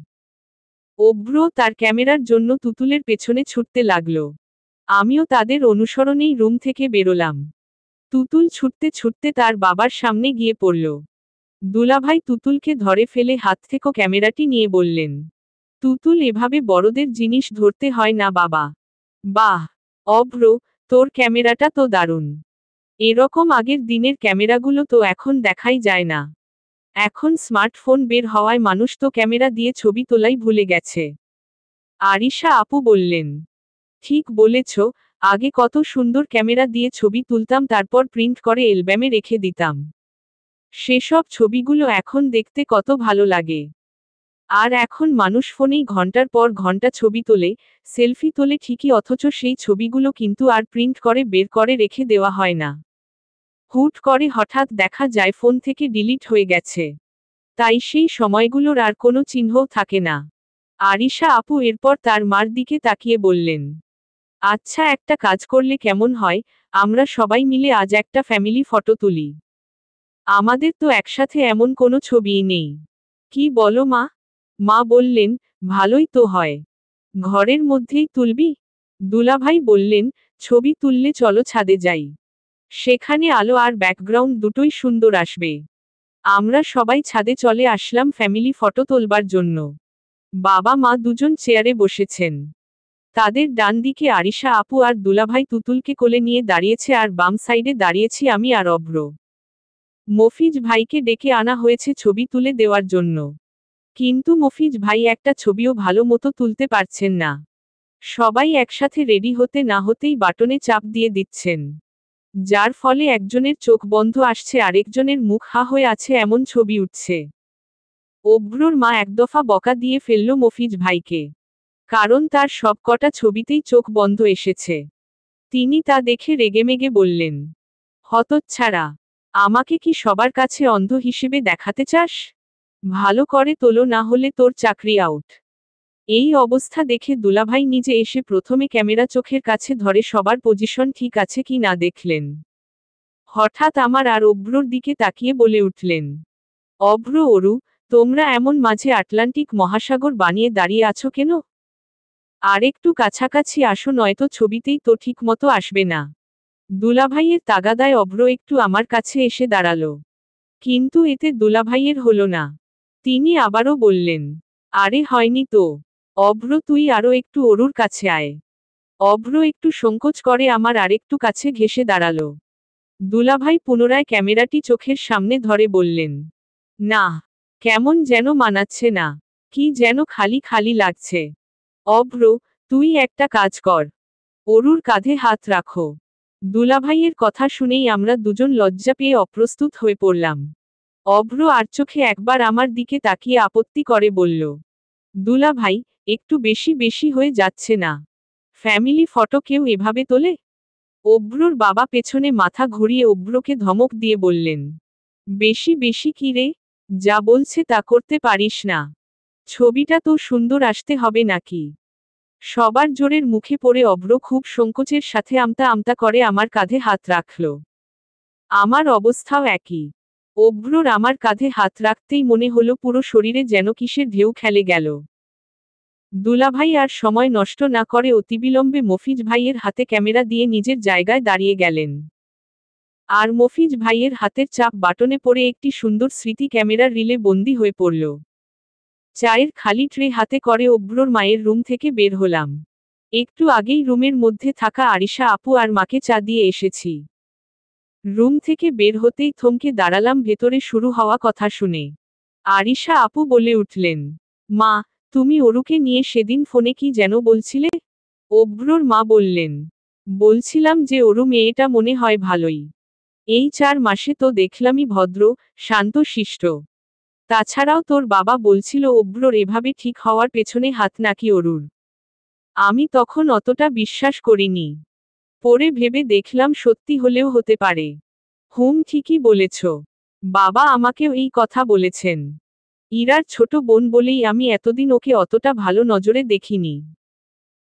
অভ্র তার ক্যামেরার জন্য তুতুলের পেছনে ছুটতে লাগলো। আমিও তাদের অনুসরণেই রুম থেকে বেরোলাম। তুতুল ছুটতে ছুটতে তার বাবার সামনে গিয়ে পড়ল। দুলাভাই তুতুলকে ধরে ফেলে হাত থেকে ক্যামেরাটি নিয়ে বললেন, তুতুল এভাবে বড়দের জিনিস ধরতে হয় না বাবা। বাহ, অভ্র, তোর ক্যামেরাটা তো দারুণ। এরকম আগের দিনের ক্যামেরাগুলো তো এখন দেখাই যায় না। এখন স্মার্টফোন বের হওয়ায় মানুষ তো ক্যামেরা দিয়ে ছবি তোলাই ভুলে গেছে। আরিশা আপু বললেন, ঠিক বলেছ, আগে কত সুন্দর ক্যামেরা দিয়ে ছবি তুলতাম তারপর প্রিন্ট করে অ্যালবামে রেখে দিতাম। সেসব ছবিগুলো এখন দেখতে কত ভালো লাগে। আর এখন মানুষ ফোনেই ঘন্টার পর ঘন্টা ছবি তোলে, সেলফি তোলে ঠিকই অথচ সেই ছবিগুলো কিন্তু আর প্রিন্ট করে বের করে রেখে দেওয়া হয় না। হুট করে হঠাৎ দেখা যায় ফোন থেকে ডিলিট হয়ে গেছে। তাই সেই সময়গুলোর আর কোনো চিহ্নও থাকে না। আরিশা আপু এরপর তার মার দিকে তাকিয়ে বললেন, আচ্ছা একটা কাজ করলে কেমন হয়, আমরা সবাই মিলে আজ একটা ফ্যামিলি ফটো তুলি। আমাদের তো একসাথে এমন কোনো ছবিই নেই। কি বলো মা? মা বললেন, ভালোই তো হয়। ঘরের মধ্যেই তুলবি? দুলাভাই বললেন, ছবি তুললে চলো ছাদে যাই। সেখানে আলো আর ব্যাকগ্রাউন্ড দুটোই সুন্দর আসবে। আমরা সবাই ছাদে চলে আসলাম ফ্যামিলি ফটো তোলবার জন্য। বাবা মা দুজন চেয়ারে বসেছেন। তাদের ডান দিকে আরিশা আপু আর দুলাভাই তুতুলকে কোলে নিয়ে দাঁড়িয়েছে আর বাম সাইডে দাঁড়িয়েছি আমি আর অভ্র। মফিজ ভাইকে ডেকে আনা হয়েছে ছবি তুলে দেওয়ার জন্য। কিন্তু মফিজ ভাই একটা ছবিও ভালো মতো তুলতে পারছেন না। সবাই একসাথে রেডি হতে না হতেই বাটনে চাপ দিয়ে দিচ্ছেন। যার ফলে একজনের চোখ বন্ধ আসছে আরেকজনের মুখ হা হয়ে আছে এমন ছবি উঠছে। অভ্রর মা একদফা বকা দিয়ে ফেলল মফিজ ভাইকে। কারণ তার সবকটা ছবিতেই চোখ বন্ধ এসেছে। তিনি তা দেখে রেগেমেগে বললেন, হতচ্ছাড়া, আমাকে কি সবার কাছে অন্ধ হিসেবে দেখাতে চাস? ভালো করে তোলো, না হলে তোর চাকরি আউট। এই অবস্থা দেখে দুলাভাই নিজে এসে প্রথমে ক্যামেরা চোখের কাছে ধরে সবার পজিশন ঠিক আছে কি না দেখলেন। হঠাৎ আমার আর অভ্রর দিকে তাকিয়ে বলে উঠলেন, অভ্র, অরু, তোমরা এমন মাঝে আটলান্টিক মহাসাগর বানিয়ে দাঁড়িয়ে আছো কেন? আরেকটু কাছাকাছি আসো, নয়তো ছবিতেই তো ঠিক মতো আসবে না। দুলাভাইয়ের তাগাদায় অভ্র একটু আমার কাছে এসে দাঁড়ালো। কিন্তু এতে দুলাভাইয়ের হলো না। তিনি আবারও বললেন, আরে হয়নি তো। অভ্র, তুই আরো একটু অরুর কাছে আয়। অভ্র একটু সংকোচ করে আমার আরেকটু কাছে ঘেঁষে দাঁড়ালো। দুলাভাই পুনরায় ক্যামেরাটি চোখের সামনে ধরে বললেন, না, কেমন যেন মানাচ্ছে না, কি যেন খালি খালি লাগছে। অভ্র, তুই একটা কাজ কর, অরুর কাঁধে হাত রাখো। দুলাভাইয়ের কথা শুনেই আমরা দুজন লজ্জা পেয়ে অপ্রস্তুত হয়ে পড়লাম। অভ্র আর চোখে একবার আমার দিকে তাকিয়ে আপত্তি করে বলল, দুলাভাই, একটু বেশি বেশি হয়ে যাচ্ছে না? ফ্যামিলি ফটো কেউ এভাবে তোলে? অভ্রর বাবা পেছনে মাথা ঘুরিয়ে অভ্রকে ধমক দিয়ে বললেন, বেশি বেশি কি রে? যা বলছে তা করতে পারিস না? ছবিটা তো সুন্দর আসতে হবে নাকি? সবার জোরের মুখে পড়ে অভ্র খুব সংকোচের সাথে আমতা আমতা করে আমার কাঁধে হাত রাখল। আমার অবস্থাও একই। অভ্রর আমার কাঁধে হাত রাখতেই মনে হলো পুরো শরীরে যেন কিসের ঢেউ খেলে গেল। দুলাভাই আর সময় নষ্ট না করে অতিবিলম্বে মফিজ ভাইয়ের হাতে ক্যামেরা দিয়ে নিজের জায়গায় দাঁড়িয়ে গেলেন। আর মফিজ ভাইয়ের হাতের চাপ বাটনে পড়ে একটি সুন্দর স্মৃতি ক্যামেরার রিলে বন্দী হয়ে পড়ল। চায়ের খালি ট্রে হাতে করে অভ্রর মায়ের রুম থেকে বের হলাম। একটু আগেই রুমের মধ্যে থাকা আরিশা আপু আর মাকে চা দিয়ে এসেছি। রুম থেকে বের হতেই থমকে দাঁড়ালাম ভেতরে শুরু হওয়া কথা শুনে। আরিশা আপু বলে উঠলেন, মা, তুমি অরুকে নিয়ে সেদিন ফোনে কি যেন বলছিলে? অভ্রর মা বললেন, বলছিলাম যে অরু মেয়েটা মনে হয় ভালোই। এই 4 মাসে তো দেখলামই ভদ্র, শান্ত শিষ্ট। তাছাড়াও তোর বাবা বলছিল অভ্রর এভাবে ঠিক হওয়ার পেছনে হাত নাকি অরুর। আমি তখন অতটা বিশ্বাস করিনি। পরে ভেবে দেখলাম সত্যি হলেও হতে পারে। ঠিকই বলেছ। বাবা আমাকেও এই কথা বলেছেন। ইরার ছোট বোন বলেই আমি এতদিন ওকে অতটা ভালো নজরে দেখিনি।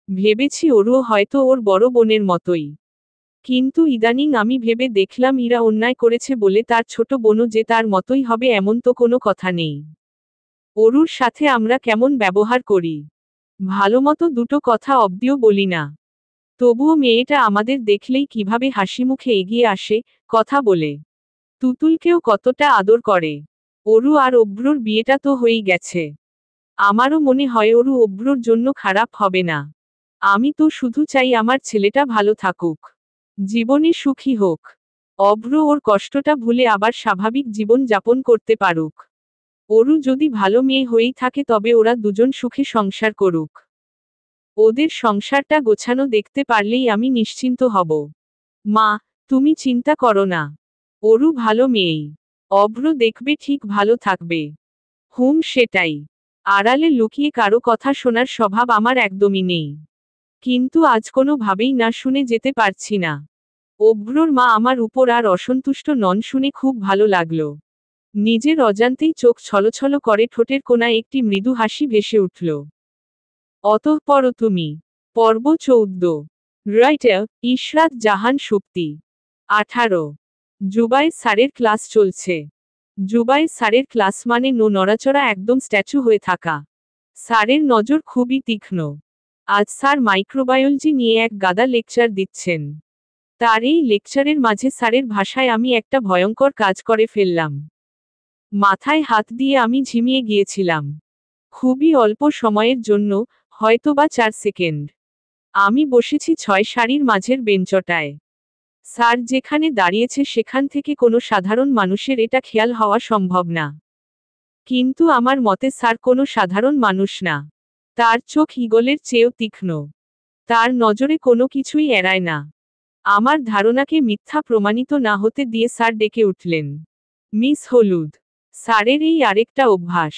ভেবেছি অরুও হয়তো ওর বড় বোনের মতোই। কিন্তু ইদানিং আমি ভেবে দেখলাম ইরা অন্যায় করেছে বলে তার ছোট বোনও যে তার মতোই হবে এমন তো কোনো কথা নেই। অরুর সাথে আমরা কেমন ব্যবহার করি, ভালোমতো দুটো কথা অব্দিও বলি না। তবুও মেয়েটা আমাদের দেখলেই কিভাবে হাসিমুখে এগিয়ে আসে, কথা বলে। তুতুলকেও কতটা আদর করে। অরু আর অভ্রর বিয়েটা তো হয়েই গেছে। আমারও মনে হয় অরু অভ্রর জন্য খারাপ হবে না। আমি তো শুধু চাই আমার ছেলেটা ভালো থাকুক, জীবনে সুখী হোক। অভ্র ওর কষ্টটা ভুলে আবার স্বাভাবিক জীবন যাপন করতে পারুক। অরু যদি ভালো মেয়ে হয়েই থাকে তবে ওরা দুজন সুখে সংসার করুক। ওদের সংসারটা গোছানো দেখতে পারলেই আমি নিশ্চিন্ত হব। মা, তুমি চিন্তা করো না। অরু ভালো মেয়েই। অভ্র দেখবে ঠিক ভালো থাকবে। সেটাই। আড়ালে লুকিয়ে কারো কথা শোনার স্বভাব আমার একদমই নেই। কিন্তু আজ কোনোভাবেই না শুনে যেতে পারছি না। অভ্রর মা আমার উপর আর অসন্তুষ্ট নন শুনে খুব ভালো লাগলো। নিজের অজান্তেই চোখ ছলছল করে ঠোঁটের কোণায় একটি মৃদু হাসি ভেসে উঠল। অতঃপর তুমি। পর্ব 14। রাইটার ইশরাত জাহান সুপ্তি। 18। জুবায়ের স্যারের ক্লাস চলছে। জুবায়ের স্যারের ক্লাস মানে নড়াচড়া, একদম স্ট্যাচু হয়ে থাকা। স্যারের নজর খুবই তীক্ষ্ণ। আজ স্যার মাইক্রোবায়োলজি নিয়ে এক গাদা লেকচার দিচ্ছেন। তার এই লেকচারের মাঝে স্যারের ভাষায় আমি একটা ভয়ঙ্কর কাজ করে ফেললাম। মাথায় হাত দিয়ে আমি ঝিমিয়ে গিয়েছিলাম। খুবই অল্প সময়ের জন্য, হয়তোবা 4 সেকেন্ড। আমি বসেছি 6 সারির মাঝের বেঞ্চটায়। স্যার যেখানে দাঁড়িয়েছে সেখান থেকে কোনো সাধারণ মানুষের এটা খেয়াল হওয়া সম্ভব না। কিন্তু আমার মতে স্যার কোনো সাধারণ মানুষ না। তার চোখ ঈগলের চেয়েও তীক্ষ্ণ। তার নজরে কোনো কিছুই এড়ায় না। আমার ধারণাকে মিথ্যা প্রমাণিত না হতে দিয়ে স্যার ডেকে উঠলেন, মিস হলুদ। স্যারের এই আরেকটা অভ্যাস।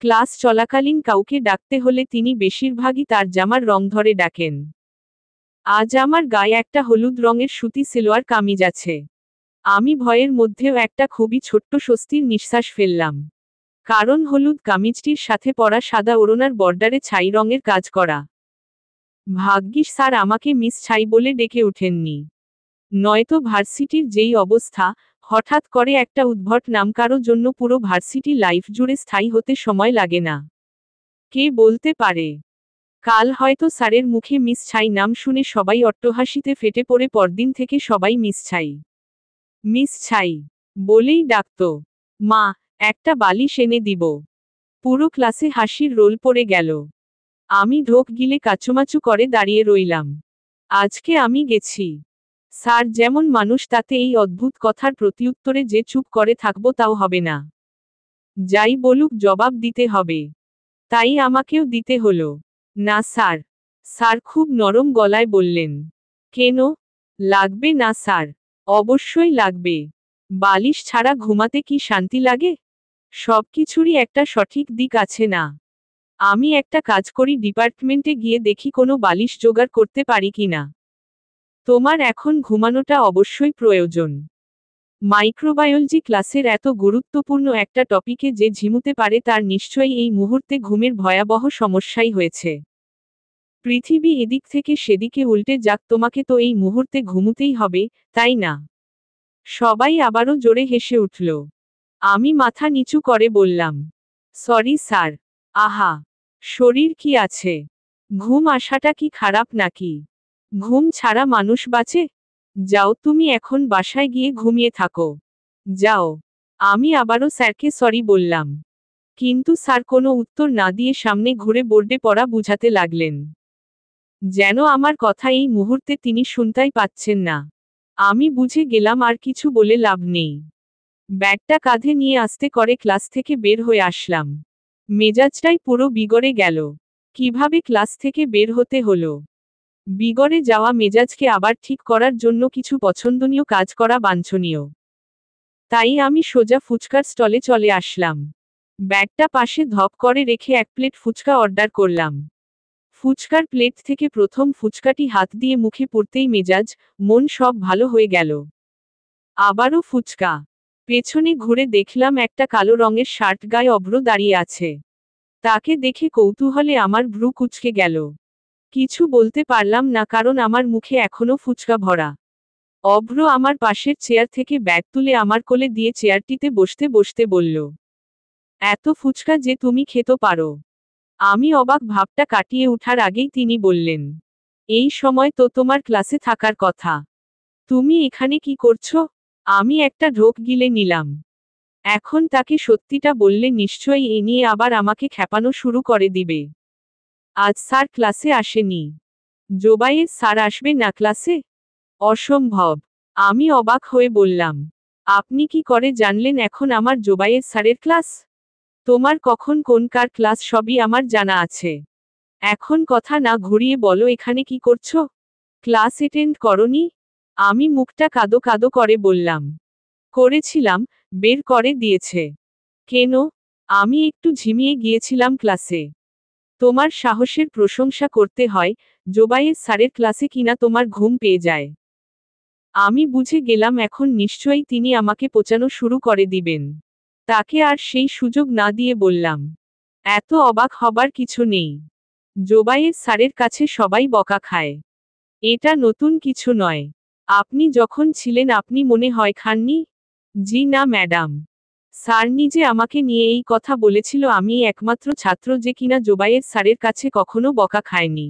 ক্লাস চলাকালীন কাউকে ডাকতে হলে তিনি বেশিরভাগই তার জামার রং ধরে ডাকেন। আজ আমার গায়ে একটা হলুদ রঙের সুতি সেলোয়ার কামিজ আছে। আমি ভয়ের মধ্যেও একটা খুবই ছোট্ট স্বস্তির নিঃশ্বাস ফেললাম। কারণ হলুদ কামিজটির সাথে পরা সাদা ওড়নার বর্ডারে ছাই রঙের কাজ করা। ভাগ্যিস স্যার আমাকে মিস ছাই বলে ডেকে ওঠেননি। নয়তো ভার্সিটির যেই অবস্থা, হঠাৎ করে একটা উদ্ভট নাম কারো জন্য পুরো ভার্সিটি লাইফ জুড়ে স্থায়ী হতে সময় লাগে না। কে বলতে পারে, কাল হয়তো স্যারের মুখে মিস ছাই নাম শুনে সবাই অট্টহাসিতে ফেটে পড়ে পরদিন থেকে সবাই মিস ছাই বলেই ডাকত। মা, একটা বালিশ এনে দিব। পুরো ক্লাসে হাসির রোল পড়ে গেল। আমি ঢোক গিলে কাচুমাচু করে দাঁড়িয়ে রইলাম। আজকে আমি গেছি। স্যার যেমন মানুষ তাতে এই অদ্ভুত কথার প্রতিউত্তরে যে চুপ করে থাকবো তাও হবে না। যাই বলুক জবাব দিতে হবে। তাই আমাকেও দিতে হলো। না স্যার। স্যার খুব নরম গলায় বললেন। কেন? লাগবে না স্যার। অবশ্যই লাগবে। বালিশ ছাড়া ঘুমাতে কি শান্তি লাগে? সবকিছুরই একটা সঠিক দিক আছে না? আমি একটা কাজ করি, ডিপার্টমেন্টে গিয়ে দেখি কোনো বালিশ জোগাড় করতে পারি কিনা। তোমার এখন ঘুমানোটা অবশ্যই প্রয়োজন। মাইক্রোবায়োলজি ক্লাসের এত গুরুত্বপূর্ণ একটা টপিকে যে ঝিমুতে পারে তার নিশ্চয়ই এই মুহূর্তে ঘুমের ভয়াবহ সমস্যাই হয়েছে। পৃথিবী এদিক থেকে সেদিকে উল্টে যাক, তোমাকে তো এই মুহূর্তে ঘুমুতেই হবে, তাই না? সবাই আবারও জোরে হেসে উঠল। আমি মাথা নিচু করে বললাম, সরি স্যার। আহা, শরীর কি আছে? ঘুম আসাটা কি খারাপ নাকি? ঘুম ছাড়া মানুষ বাঁচে? যাও তুমি এখন বাসায় গিয়ে ঘুমিয়ে থাকো। যাও। আমি আবারও স্যারকে সরি বললাম। কিন্তু স্যার কোনো উত্তর না দিয়ে সামনে ঘুরে বোর্ডে পড়া বুঝাতে লাগলেন। যেন আমার কথা এই মুহূর্তে তিনি শুনতেই পাচ্ছেন না। আমি বুঝে গেলাম আর কিছু বলে লাভ নেই। ব্যাগটা কাঁধে নিয়ে আস্তে করে ক্লাস থেকে বের হয়ে আসলাম। মেজাজটাই পুরো বিগড়ে গেল। কিভাবে ক্লাস থেকে বের হতে হলো? বিগড়ে যাওয়া মেজাজকে আবার ঠিক করার জন্য কিছু পছন্দনীয় কাজ করা বাঞ্ছনীয়। তাই আমি সোজা ফুচকার স্টলে চলে আসলাম। ব্যাগটা পাশে ধপ করে রেখে এক প্লেট ফুচকা অর্ডার করলাম। ফুচকার প্লেট থেকে প্রথম ফুচকাটি হাত দিয়ে মুখে পুরতেই মেজাজ, মন সব ভালো হয়ে গেল। আবারও ফুচকা। পেছনে ঘুরে দেখলাম একটা কালো রঙের শার্ট গায়ে অভ্র দাঁড়িয়ে আছে। তাকে দেখে কৌতূহলে আমার ভ্রু কুঁচকে গেল। কিছু বলতে পারলাম না কারণ আমার মুখে এখনো ফুচকা ভরা। অভ্র আমার পাশের চেয়ার থেকে ব্যাগ তুলে আমার কোলে দিয়ে চেয়ারটিতে বসতে বসতে বলল, এত ফুচকা যে তুমি খেতে পারো। আমি অবাক ভাবটা কাটিয়ে ওঠার আগেই তিনি বললেন, এই সময় তো তোমার ক্লাসে থাকার কথা। তুমি এখানে কি করছো? আমি একটা ঢোক গিলে নিলাম। এখন তাকে সত্যিটা বললে নিশ্চয়ই এ নিয়ে আবার আমাকে খেপানো শুরু করে দিবে। আজ স্যার ক্লাসে আসেনি। জোবায়ের স্যার আসবে না ক্লাসে? অসম্ভব। আমি অবাক হয়ে বললাম, আপনি কি করে জানলেন এখন আমার জোবায়ের স্যারের ক্লাস? তোমার কখন কোন কার ক্লাস সবই আমার জানা আছে। এখন কথা না ঘুরিয়ে বলো এখানে কি করছো? ক্লাস অ্যাটেন্ড করনি? আমি মুখটা কাদো কাদো করে বললাম, করেছিলাম, বের করে দিয়েছে। কেন? আমি একটু ঝিমিয়ে গিয়েছিলাম ক্লাসে। তোমার সাহসের প্রশংসা করতে হয়, জোবায়ের স্যারের ক্লাসে কিনা তোমার ঘুম পেয়ে যায়। আমি বুঝে গেলাম এখন নিশ্চয়ই তিনি আমাকে পোচানো শুরু করে দিবেন। তাকে আর সেই সুযোগ না দিয়ে বললাম, এত অবাক হবার কিছু নেই। জোবায়ের স্যারের কাছে সবাই বকা খায়। এটা নতুন কিছু নয়। আপনি যখন ছিলেন আপনি মনে হয় খাননি? জি না ম্যাডাম। স্যার নিজে আমাকে নিয়ে এই কথা বলেছিল, আমি একমাত্র ছাত্র যে কিনা জোবায়ের স্যারের কাছে কখনো বকা খায়নি।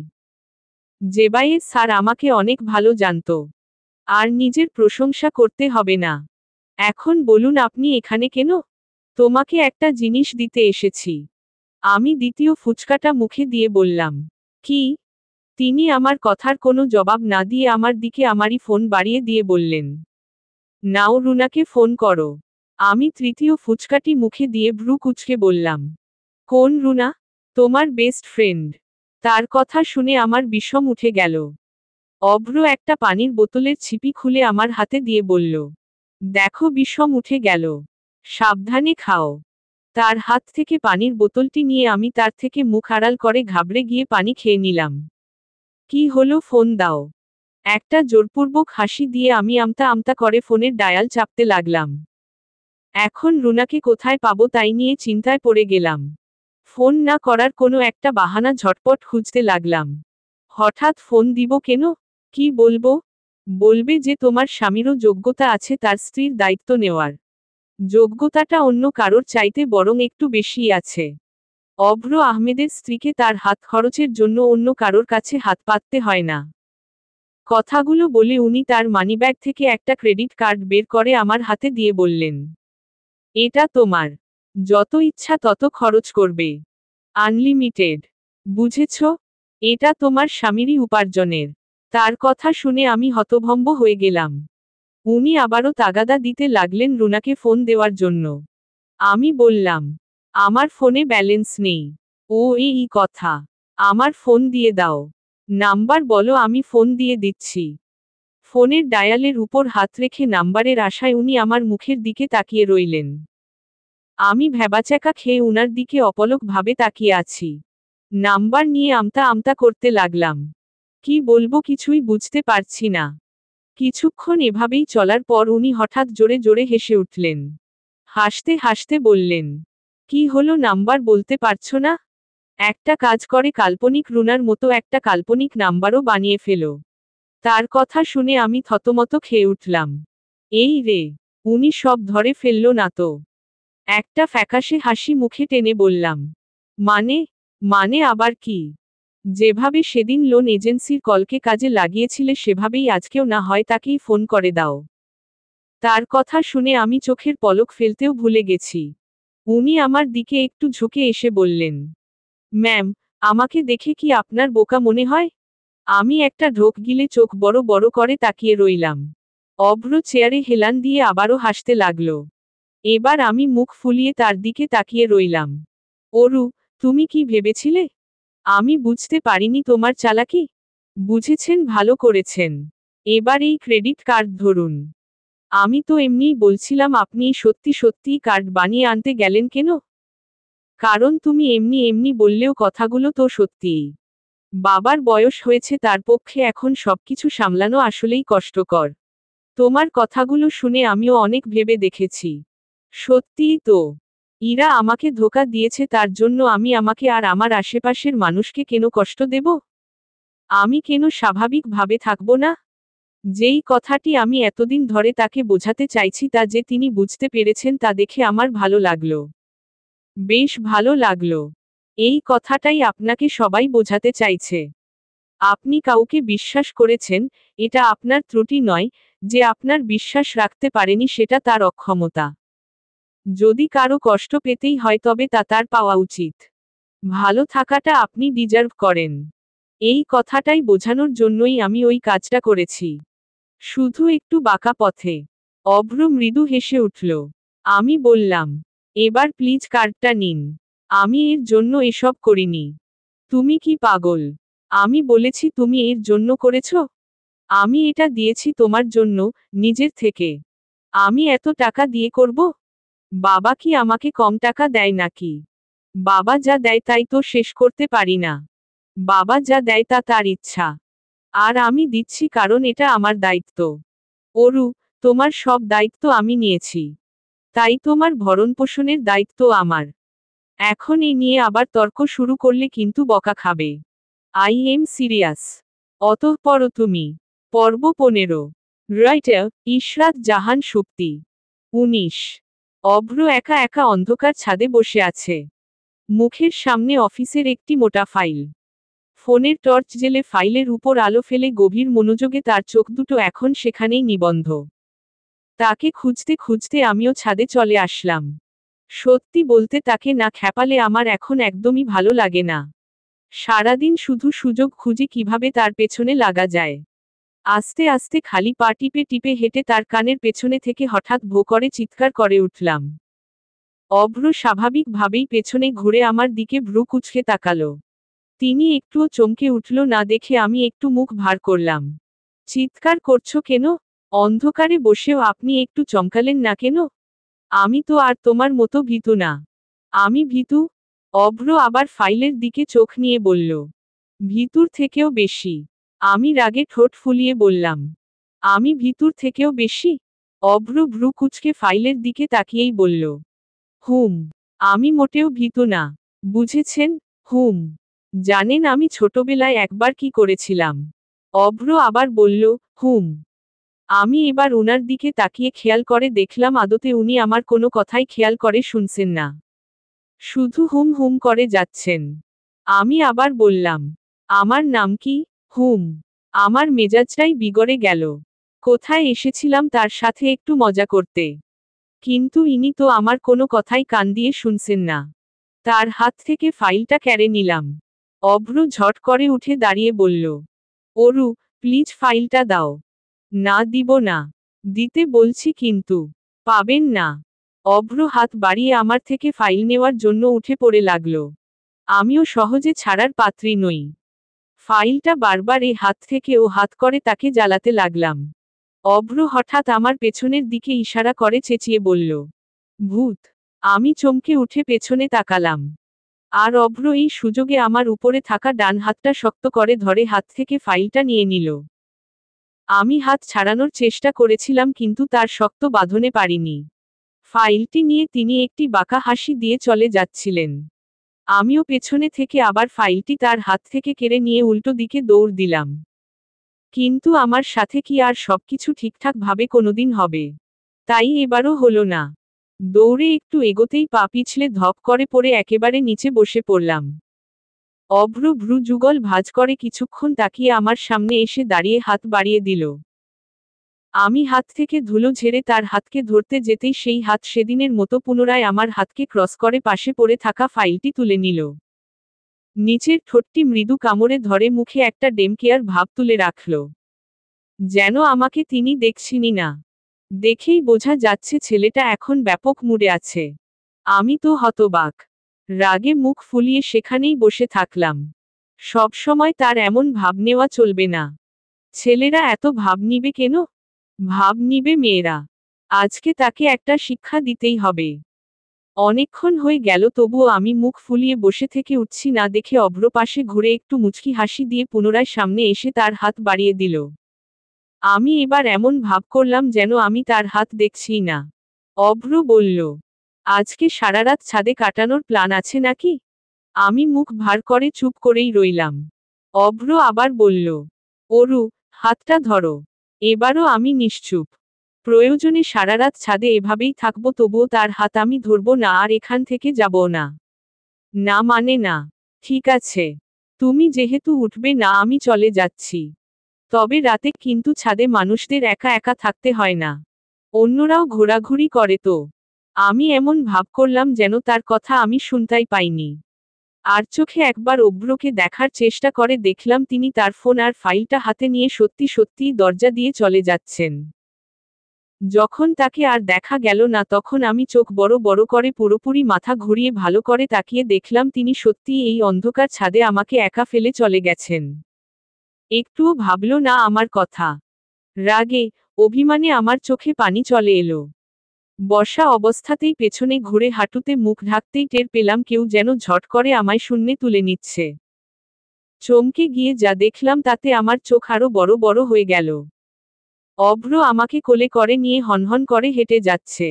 জোবায়ের স্যার আমাকে অনেক ভালো জানতো। আর নিজের প্রশংসা করতে হবে না। এখন বলুন আপনি এখানে কেন? তোমাকে একটা জিনিস দিতে এসেছি। আমি দ্বিতীয় ফুচকাটা মুখে দিয়ে বললাম, কি? তিনি আমার কথার কোনো জবাব না দিয়ে আমার দিকে আমারই ফোন বাড়িয়ে দিয়ে বললেন, নাও রুনাকে ফোন করো। আমি তৃতীয় ফুচকাটি মুখে দিয়ে ভ্রু কুঁচকে বললাম, কোন রুনা? তোমার বেস্ট ফ্রেন্ড। তার কথা শুনে আমার বিষম উঠে গেল। অভ্র একটা পানির বোতলের ছিপি খুলে আমার হাতে দিয়ে বলল, দেখো বিষম উঠে গেল। সাবধানে খাও। তার হাত থেকে পানির বোতলটি নিয়ে আমি তার থেকে মুখ আড়াল করে ঘাবড়ে গিয়ে পানি খেয়ে নিলাম। কি হলো, ফোন দাও। একটা জোরপূর্বক হাসি দিয়ে আমি আমতা আমতা করে ফোনের ডায়াল চাপতে লাগলাম। এখন রুনাকে কোথায় পাবো তাই নিয়ে চিন্তায় পড়ে গেলাম। ফোন না করার কোনো একটা বাহানা ঝটপট খুঁজতে লাগলাম। হঠাৎ ফোন দিব কেন? কি বলবো? বলবে যে তোমার স্বামীরও যোগ্যতা আছে তার স্ত্রীর দায়িত্ব নেওয়ার। যোগ্যতাটা অন্য কারোর চাইতে বরং একটু বেশি আছে। অভ্র আহমেদের স্ত্রীকে তার হাত খরচের জন্য অন্য কারোর কাছে হাত পাততে হয় না। কথাগুলো বলে উনি তার মানিব্যাগ থেকে একটা ক্রেডিট কার্ড বের করে আমার হাতে দিয়ে বললেন, এটা তোমার। যত ইচ্ছা তত খরচ করবে। আনলিমিটেড। বুঝেছ? এটা তোমার স্বামীরই উপার্জনের। তার কথা শুনে আমি হতভম্ব হয়ে গেলাম। উনি আবারও তাগাদা দিতে লাগলেন রুনাকে ফোন দেওয়ার জন্য। আমি বললাম, আমার ফোনে ব্যালেন্স নেই। ও এই কথা। আমার ফোন দিয়ে দাও। নাম্বার বলো আমি ফোন দিয়ে দিচ্ছি। ফোনের ডায়ালের উপর হাত রেখে নাম্বারের আশায় উনি আমার মুখের দিকে তাকিয়ে রইলেন। আমি ভ্যাবাচ্যাকা খেয়ে উনার দিকে অপলক ভাবে তাকিয়ে আছি। নাম্বার নিয়ে আমতা আমতা করতে লাগলাম। কি বলবো কিছুই বুঝতে পারছি না। কিছুক্ষণ এভাবেই চলার পর উনি হঠাৎ জোরে জোরে হেসে উঠলেন। হাসতে হাসতে বললেন, কি হলো নাম্বার বলতে পারছো না? একটা কাজ করে কাল্পনিক রুনার মতো একটা কাল্পনিক নাম্বারও বানিয়ে ফেলো। তার কথা শুনে আমি থতমত খেয়ে উঠলাম। এই রে, উনি সব ধরে ফেলল না তো? একটা ফ্যাকাশে হাসি মুখে টেনে বললাম, মানে? মানে আবার কি? যেভাবে সেদিন লোন এজেন্সির কলকে কাজে লাগিয়েছিলে সেভাবেই আজকেও না হয় তাকেই ফোন করে দাও। তার কথা শুনে আমি চোখের পলক ফেলতেও ভুলে গেছি। উনি আমার দিকে একটু ঝুঁকে এসে বললেন, ম্যাম, আমাকে দেখে কি আপনার বোকা মনে হয়? আমি একটা ঢোক গিলে চোখ বড় বড় করে তাকিয়ে রইলাম। অভ্র চেয়ারে হেলান দিয়ে আবারও হাসতে লাগল। এবার আমি মুখ ফুলিয়ে তার দিকে তাকিয়ে রইলাম। অরু, তুমি কি ভেবেছিলে? আমি বুঝতে পারিনি তোমার চালাকি? বুঝেছেন, ভালো করেছেন। এবার এই ক্রেডিট কার্ড ধরুন। আমি তো এমনিই বলছিলাম আপনি সত্যি সত্যিই কার্ড বানিয়ে আনতে গেলেন কেন? কারণ তুমি এমনি এমনি বললেও কথাগুলো তো সত্যিই। বাবার বয়স হয়েছে, তার পক্ষে এখন সবকিছু সামলানো আসলেই কষ্টকর। তোমার কথাগুলো শুনে আমিও অনেক ভেবে দেখেছি। সত্যিই তো। ইরা আমাকে ধোঁকা দিয়েছে, তার জন্য আমি আমাকে আর আমার আশেপাশের মানুষকে কেন কষ্ট দেব? আমি কেন স্বাভাবিকভাবে থাকব না? যেই কথাটি আমি এতদিন ধরে তাকে বোঝাতে চাইছি তা যে তিনি বুঝতে পেরেছেন তা দেখে আমার ভালো লাগলো। বেশ ভালো লাগলো। এই কথাটাই আপনাকে সবাই বোঝাতে চাইছে। আপনি কাউকে বিশ্বাস করেছেন, এটা আপনার ত্রুটি নয়। যে আপনার বিশ্বাস রাখতে পারেনি সেটা তার অক্ষমতা। যদি কারো কষ্ট পেতেই হয় তবে তা তার পাওয়া উচিত। ভালো থাকাটা আপনি ডিজার্ভ করেন। এই কথাটাই বোঝানোর জন্যই আমি ওই কাজটা করেছি। শুধু একটু বাঁকা পথে। অভ্র মৃদু হেসে উঠল। আমি বললাম, এবার প্লিজ কার্ডটা নিন। আমি এর জন্য এসব করিনি। তুমি কি পাগল? আমি বলেছি তুমি এর জন্য করেছ? আমি এটা দিয়েছি তোমার জন্য, নিজের থেকে। আমি এত টাকা দিয়ে করব? বাবা কি আমাকে কম টাকা দেয় নাকি? বাবা যা দেয় তাই তো শেষ করতে পারি না। বাবা যা দেয় তা তার ইচ্ছা। আর আমি দিচ্ছি কারণ এটা আমার দায়িত্ব। অরু, তোমার সব দায়িত্ব আমি নিয়েছি। তাই তোমার ভরণপোষণের দায়িত্ব আমার। এখন এই নিয়ে আবার তর্ক শুরু করলে কিন্তু বকা খাবে। I am serious. অতঃপর তুমি। পর্ব 15। রাইটার ইশরাত জাহান সুপ্তি। 19। অভ্র একা একা অন্ধকার ছাদে বসে আছে। মুখের সামনে অফিসের একটি মোটা ফাইল। ফোনের টর্চ জেলে ফাইলের উপর আলো ফেলে গভীর মনোযোগে তার চোখ দুটো এখন সেখানেই নিবন্ধ। তাকে খুঁজতে খুঁজতে আমিও ছাদে চলে আসলাম। সত্যি বলতে তাকে না খেপালে আমার এখন একদমই ভালো লাগে না। সারাদিন শুধু সুযোগ খুঁজি কিভাবে তার পেছনে লাগা যায়। আস্তে আস্তে খালি পা টিপে টিপে হেঁটে তার কানের পেছনে থেকে হঠাৎ ভো করে চিৎকার করে উঠলাম। অভ্র স্বাভাবিকভাবেই পেছনে ঘুরে আমার দিকে ভ্রু কুঁচকে তাকালো। তিনি একটুও চমকে উঠল না দেখে আমি একটু মুখ ভার করলাম। চিৎকার করছো কেন? অন্ধকারে বসেও আপনি একটু চমকালেন না কেন? আমি তো আর তোমার মতো ভীতু না। আমি ভীতু? অভ্র আবার ফাইলের দিকে চোখ নিয়ে বলল। ভীতুর থেকেও বেশি। আমি রাগে ঠোঁট ফুলিয়ে বললাম। আমি ভীতুর থেকেও বেশি? অভ্র ভ্রু কুঁচকে ফাইলের দিকে তাকিয়েই বলল, হুম। আমি মোটেও ভীত না। বুঝেছেন? হুম। জানেন আমি ছোটবেলায় একবার কি করেছিলাম? অভ্র আবার বলল, হুম। আমি এবার উনার দিকে তাকিয়ে খেয়াল করে দেখলাম আদতে উনি আমার কোনো কথাই খেয়াল করে শুনছেন না। শুধু হুম হুম করে যাচ্ছেন। আমি আবার বললাম, আমার নাম কি? হুম। আমার মেজাজটাই বিগড়ে গেল। কোথায় এসেছিলাম তার সাথে একটু মজা করতে। কিন্তু ইনি তো আমার কোনো কথাই কান দিয়ে শুনছেন না। তার হাত থেকে ফাইলটা কেড়ে নিলাম। অভ্র ঝট করে উঠে দাঁড়িয়ে বলল, অরু, প্লিজ ফাইলটা দাও। না দিব না। দিতে বলছি কিন্তু। পাবেন না। অভ্র হাত বাড়িয়ে আমার থেকে ফাইল নেওয়ার জন্য উঠে পড়ে লাগল। আমিও সহজে ছাড়ার পাত্রী নই। ফাইলটা বারবার এ হাত থেকে ও হাত করে তাকে জ্বালাতে লাগলাম। অভ্র হঠাৎ আমার পেছনের দিকে ইশারা করে চেঁচিয়ে বলল, ভূত। আমি চমকে উঠে পেছনে তাকালাম। আর অভ্র এই সুযোগে আমার উপরে থাকা ডান হাতটা শক্ত করে ধরে হাত থেকে ফাইলটা নিয়ে নিল। আমি হাত ছাড়ানোর চেষ্টা করেছিলাম কিন্তু তার শক্ত বাঁধনে পারিনি। ফাইলটি নিয়ে তিনি একটি বাঁকা হাসি দিয়ে চলে যাচ্ছিলেন। আমিও পেছনে থেকে আবার ফাইলটি তার হাত থেকে কেড়ে নিয়ে উল্টো দিকে দৌড় দিলাম। কিন্তু আমার সাথে কি আর সবকিছু ঠিকঠাকভাবে কোনোদিন হবে? তাই এবারও হলো না। দৌড়ে একটু এগোতেই পা পিছলে ধপ করে পড়ে একেবারে নিচে বসে পড়লাম। অভ্র ভ্রু যুগল ভাঁজ করে কিছুক্ষণ তাকিয়ে আমার সামনে এসে দাঁড়িয়ে হাত বাড়িয়ে দিল। আমি হাত থেকে ধুলো ঝেড়ে তার হাতকে ধরতে যেতেই সেই হাত সেদিনের মতো পুনরায় আমার হাতকে ক্রস করে পাশে পড়ে থাকা ফাইলটি তুলে নিল। নিচের ঠোঁটটি মৃদু কামড়ে ধরে মুখে একটা ডেমকেয়ার ভাব তুলে রাখল। যেন আমাকে তিনি দেখছিনি না। দেখেই বোঝা যাচ্ছে ছেলেটা এখন ব্যাপক মুডে আছে। আমি তো হতবাক। রাগে মুখ ফুলিয়ে সেখানেই বসে থাকলাম। সবসময় তার এমন ভাব নেওয়া চলবে না। ছেলেরা এত ভাব নিবে কেন? ভাব নিবে মেয়েরা। আজকে তাকে একটা শিক্ষা দিতেই হবে। অনেকক্ষণ হয়ে গেল তবুও আমি মুখ ফুলিয়ে বসে থেকে উঠছি না দেখে অভ্র পাশে ঘুরে একটু মুচকি হাসি দিয়ে পুনরায় সামনে এসে তার হাত বাড়িয়ে দিল। আমি এবার এমন ভাব করলাম যেন আমি তার হাত দেখছিই না। অভ্র বলল, আজকে সারারাত ছাদে কাটানোর প্ল্যান আছে নাকি? আমি মুখ ভার করে চুপ করেই রইলাম। অভ্র আবার বলল, অরু, হাতটা ধরো। এবারও আমি নিশ্চুপ। প্রয়োজনে সারারাত ছাদে এভাবেই থাকবো তবুও তার হাত আমি ধরব না আর এখান থেকে যাব না। না মানে না। ঠিক আছে। তুমি যেহেতু উঠবে না আমি চলে যাচ্ছি। তবে রাতে কিন্তু ছাদে মানুষদের একা একা থাকতে হয় না। অন্যরাও ঘোরাঘুরি করে তো। আমি এমন ভাব করলাম যেন তার কথা আমি শুনতেই পাইনি। আর চোখে একবার অভ্রকে দেখার চেষ্টা করে দেখলাম তিনি তার ফোন আর ফাইলটা হাতে নিয়ে সত্যি সত্যিই দরজা দিয়ে চলে যাচ্ছেন। যখন তাকে আর দেখা গেল না তখন আমি চোখ বড় বড় করে পুরোপুরি মাথা ঘুরিয়ে ভালো করে তাকিয়ে দেখলাম তিনি সত্যিই এই অন্ধকার ছাদে আমাকে একা ফেলে চলে গেছেন। একটুও ভাবল না আমার কথা। রাগে, অভিমানে আমার চোখে পানি চলে এলো। বসা অবস্থাতেই পেছনে ঘুরে হাঁটুতে মুখ ঢাকতেই টের পেলাম কেউ যেন ঝট করে আমায় শূন্যে তুলে নিচ্ছে। চমকে গিয়ে যা দেখলাম তাতে আমার চোখ আরো বড় বড় হয়ে গেল। অভ্র আমাকে কোলে করে নিয়ে হনহন করে হেঁটে যাচ্ছে।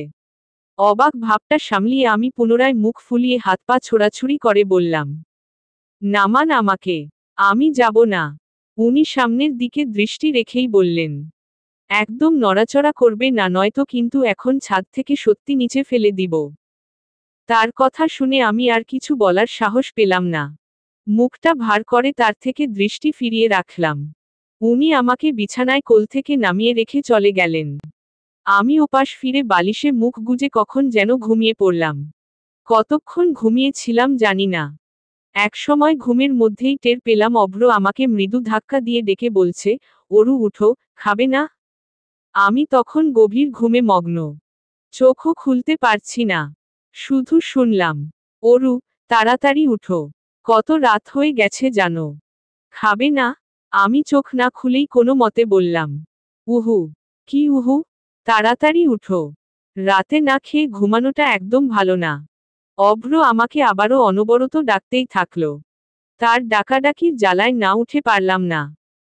অবাক ভাবটা সামলিয়ে আমি পুনরায় মুখ ফুলিয়ে হাত পা ছোড়াছুড়ি করে বললাম, নামান আমাকে। আমি যাব না। উনি সামনের দিকে দৃষ্টি রেখেই বললেন, একদম নড়াচড়া করবে না নয়তো কিন্তু এখন ছাদ থেকে সত্যি নিচে ফেলে দিব। তার কথা শুনে আমি আর কিছু বলার সাহস পেলাম না। মুখটা ভার করে তার থেকে দৃষ্টি ফিরিয়ে রাখলাম। উনি আমাকে বিছানায় কোল থেকে নামিয়ে রেখে চলে গেলেন। আমি ওপাশ ফিরে বালিশে মুখ গুজে কখন যেন ঘুমিয়ে পড়লাম। কতক্ষণ ঘুমিয়েছিলাম জানি না। একসময় ঘুমের মধ্যেই টের পেলাম অভ্র আমাকে মৃদু ধাক্কা দিয়ে ডেকে বলছে, অরু উঠো, খাবে না? আমি তখন গভীর ঘুমে মগ্ন। চোখও খুলতে পারছি না। শুধু শুনলাম, অরু, তাড়াতাড়ি উঠো। কত রাত হয়ে গেছে জানো? খাবে না? আমি চোখ না খুলেই কোনো মতে বললাম, উহু। কি উহু? তাড়াতাড়ি উঠো। রাতে না খেয়ে ঘুমানোটা একদম ভালো না। অভ্র আমাকে আবারও অনবরত ডাকতেই থাকল। তার ডাকাডাকির জ্বালায় না উঠে পারলাম না।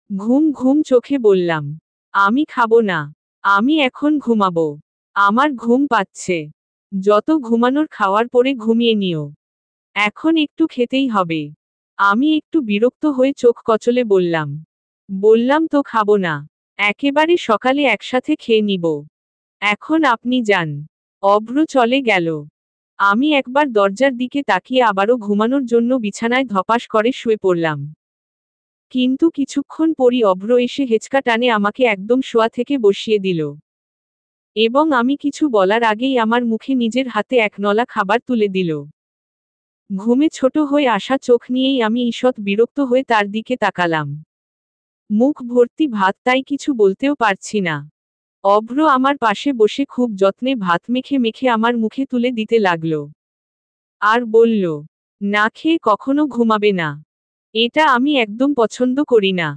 ঘুম ঘুম চোখে বললাম, আমি খাবো না। আমি এখন ঘুমাবো। আমার ঘুম পাচ্ছে। যত ঘুমানোর খাওয়ার পরে ঘুমিয়ে নিও। এখন একটু খেতেই হবে। আমি একটু বিরক্ত হয়ে চোখ কচলে বললাম। বললাম তো খাবো না। একেবারে সকালে একসাথে খেয়ে নিব। এখন আপনি যান। অভ্র চলে গেল। আমি একবার দরজার দিকে তাকিয়ে আবারও ঘুমানোর জন্য বিছানায় ধপাস করে শুয়ে পড়লাম। কিন্তু কিছুক্ষণ পরই অভ্র এসে হেঁচকা টানে আমাকে একদম শোয়া থেকে বসিয়ে দিল। এবং আমি কিছু বলার আগেই আমার মুখে নিজের হাতে এক নলা খাবার তুলে দিল। ঘুমে ছোট হয়ে আসা চোখ নিয়েই আমি ঈষৎ বিরক্ত হয়ে তার দিকে তাকালাম। মুখ ভর্তি ভাত, তাই কিছু বলতেও পারছি না। অভ্র আমার পাশে বসে খুব যত্নে ভাত মেখে মেখে আমার মুখে তুলে দিতে লাগল। আর বলল, না খেয়ে কখনো ঘুমাবে না। এটা আমি একদম পছন্দ করি না।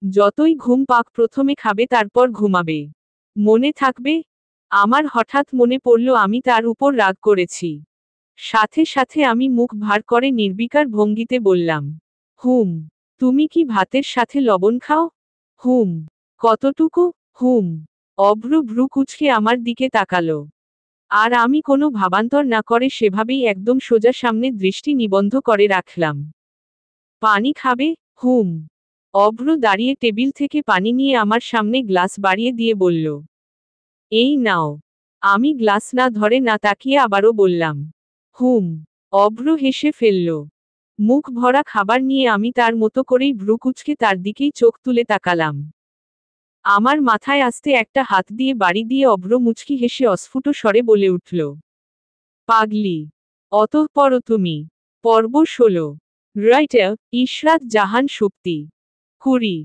যতই ঘুম পাক প্রথমে খাবে তারপর ঘুমাবে। মনে থাকবে? আমার হঠাৎ মনে পড়ল আমি তার উপর রাগ করেছি। সাথে সাথে আমি মুখ ভার করে নির্বিকার ভঙ্গিতে বললাম, হুম। তুমি কি ভাতের সাথে লবণ খাও? হুম। কতটুকু? হুম। অভ্র ভ্রু কুঁচকে আমার দিকে তাকালো। আর আমি কোনো ভাবান্তর না করে সেভাবেই একদম সোজা সামনে দৃষ্টি নিবন্ধ করে রাখলাম। পানি খাবে? হুম। অভ্র দাঁড়িয়ে টেবিল থেকে পানি নিয়ে আমার সামনে গ্লাস বাড়িয়ে দিয়ে বলল, এই নাও। আমি গ্লাস না ধরে না তাকিয়ে আবারও বললাম, হুম। অভ্র হেসে ফেলল। মুখ ভরা খাবার নিয়ে আমি তার মতো করেই ভ্রু কুঁচকে তার দিকেই চোখ তুলে তাকালাম। আমার মাথায় আস্তে একটা হাত দিয়ে বাড়ি দিয়ে অভ্র মুচকি হেসে অস্ফুট স্বরে বলে উঠল, পাগলি। অতঃপর তুমি। পর্ব 16। রাইটার ইশরাত জাহান সুপ্তি। 20।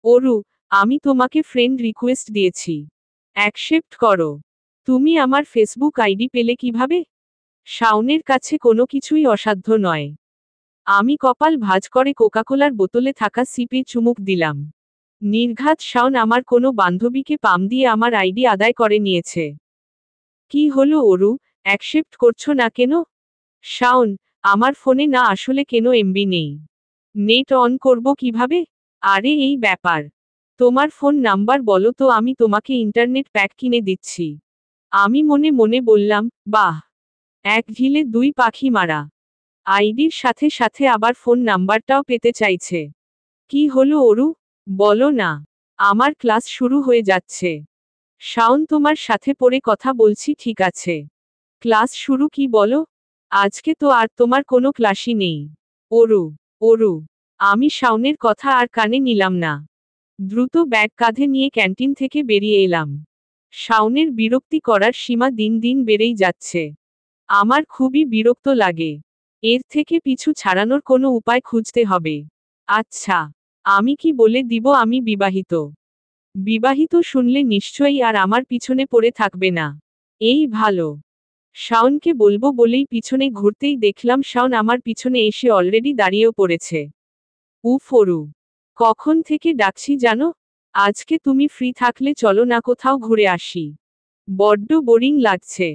অরু, আমি তোমাকে ফ্রেন্ড রিকোয়েস্ট দিয়েছি। অ্যাকসেপ্ট করো। তুমি আমার ফেসবুক আইডি পেলে কিভাবে? শাওনের কাছে কোনো কিছুই অসাধ্য নয়। আমি কপাল ভাঁজ করে কোকাকোলার বোতলে থাকা সিপে চুমুক দিলাম। নির্ঘাত শাওন আমার কোনো বান্ধবীকে পাম দিয়ে আমার আইডি আদায় করে নিয়েছে। কি হলো অরু, অ্যাকসেপ্ট করছো না কেন? শাওন, আমার ফোনে না আসলে কেন এমবি নেই। নেট অন করব কিভাবে? আরে এই ব্যাপার। তোমার ফোন নাম্বার বলো তো, আমি তোমাকে ইন্টারনেট প্যাক কিনে দিচ্ছি। আমি মনে মনে বললাম, বাহ, এক ঢিলে দুই পাখি মারা। আইডির সাথে সাথে আবার ফোন নাম্বারটাও পেতে চাইছে। কি হলো অরু? বলো না। আমার ক্লাস শুরু হয়ে যাচ্ছে। শাওন, তোমার সাথে পরে কথা বলছি, ঠিক আছে। ক্লাস শুরু কি বলো? আজকে তো আর তোমার কোনো ক্লাসই নেই। অরু। অরু। আমি শাওনের কথা আর কানে নিলাম না। দ্রুত ব্যাগ কাঁধে নিয়ে ক্যান্টিন থেকে বেরিয়ে এলাম। শাওনের বিরক্তি করার সীমা দিন দিন বেড়েই যাচ্ছে। আমার খুবই বিরক্ত লাগে। এর থেকে পিছু ছাড়ানোর কোনো উপায় খুঁজতে হবে। আচ্ছা, আমি কি বলে দিব আমি বিবাহিত? বিবাহিত শুনলে নিশ্চয়ই আর আমার পিছনে পড়ে থাকবে না। এই ভালো। শাওনকে বলবো বলেই পিছনে ঘুরতেই দেখলাম শাওন আমার পিছনে এসে অলরেডি দাঁড়িয়েও পড়েছে। উফ অরু, কখন থেকে ডাকছি জানো? আজকে তুমি ফ্রি থাকলে চলো না কোথাও ঘুরে আসি। বড্ড বোরিং লাগছে।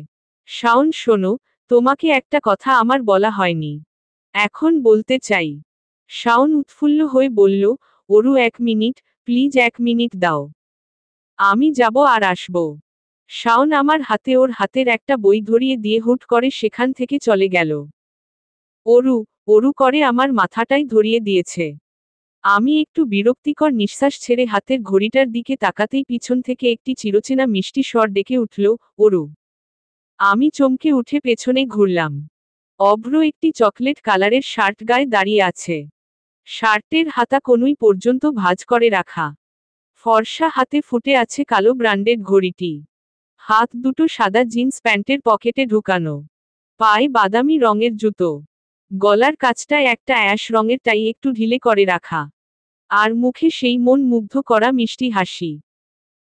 শাওন শোনো, তোমাকে একটা কথা আমার বলা হয়নি। এখন বলতে চাই। শাওন উৎফুল্ল হয়ে বলল, অরু 1 মিনিট, প্লিজ 1 মিনিট দাও। আমি যাব আর আসব। শাওন আমার হাতে ওর হাতের একটা বই ধরিয়ে দিয়ে হুট করে সেখান থেকে চলে গেল। অরু, অরু করে আমার মাথাটাই ধরিয়ে দিয়েছে। আমি একটু বিরক্তিকর নিঃশ্বাস ছেড়ে হাতের ঘড়িটার দিকে তাকাতেই পিছন থেকে একটি চিরচেনা মিষ্টি স্বর ডেকে উঠল, অরু। আমি চমকে উঠে পেছনে ঘুরলাম। অভ্র একটি চকলেট কালারের শার্ট গায়ে দাঁড়িয়ে আছে। শার্টের হাতা কনুই পর্যন্ত ভাঁজ করে রাখা। ফর্সা হাতে ফুটে আছে কালো ব্র্যান্ডেড ঘড়িটি। হাত দুটো সাদা জিন্স প্যান্টের পকেটে ঢুকানো। পায়ে বাদামি রঙের জুতো। গলার কাছটায় একটা অ্যাশ রঙের টাই একটু ঢিলে করে রাখা। আর মুখে সেই মন মুগ্ধ করা মিষ্টি হাসি।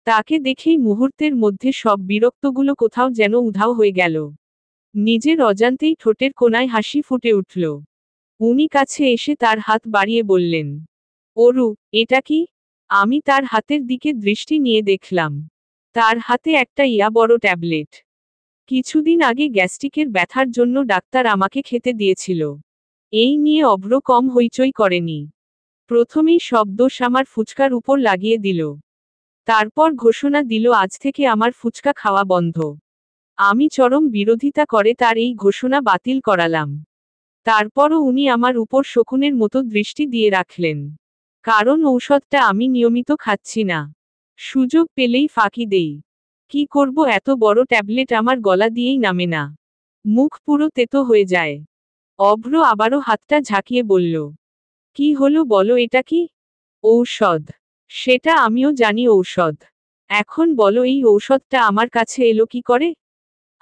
তাকে দেখেই মুহূর্তের মধ্যে সব বিরক্তগুলো কোথাও যেন উধাও হয়ে গেল। নিজের অজান্তেই ঠোঁটের কোণায় হাসি ফুটে উঠল। উনি কাছে এসে তার হাত বাড়িয়ে বললেন, অরু, এটা কি? আমি তার হাতের দিকে দৃষ্টি নিয়ে দেখলাম। তার হাতে একটা বড় ট্যাবলেট। কিছুদিন আগে গ্যাস্ট্রিকের ব্যথার জন্য ডাক্তার আমাকে খেতে দিয়েছিল। এই নিয়ে অভ্র কম হইচই করেনি। প্রথমেই সব দোষ আমার ফুচকার উপর লাগিয়ে দিল। তারপর ঘোষণা দিল আজ থেকে আমার ফুচকা খাওয়া বন্ধ। আমি চরম বিরোধিতা করে তার এই ঘোষণা বাতিল করালাম। তারপরও উনি আমার উপর শকুনের মতো দৃষ্টি দিয়ে রাখলেন। কারণ ঔষধটা আমি নিয়মিত খাচ্ছি না। সুযোগ পেলেই ফাঁকি দেই। কি করব, এত বড় ট্যাবলেট আমার গলা দিয়েই নামে না। মুখ পুরো তেতো হয়ে যায়। অভ্র আবারও হাতটা ঝাঁকিয়ে বলল, কি হলো বলো, এটা কি? ঔষধ। সেটা আমিও জানি, ঔষধ। এখন বলো এই ঔষধটা আমার কাছে এলো কি করে?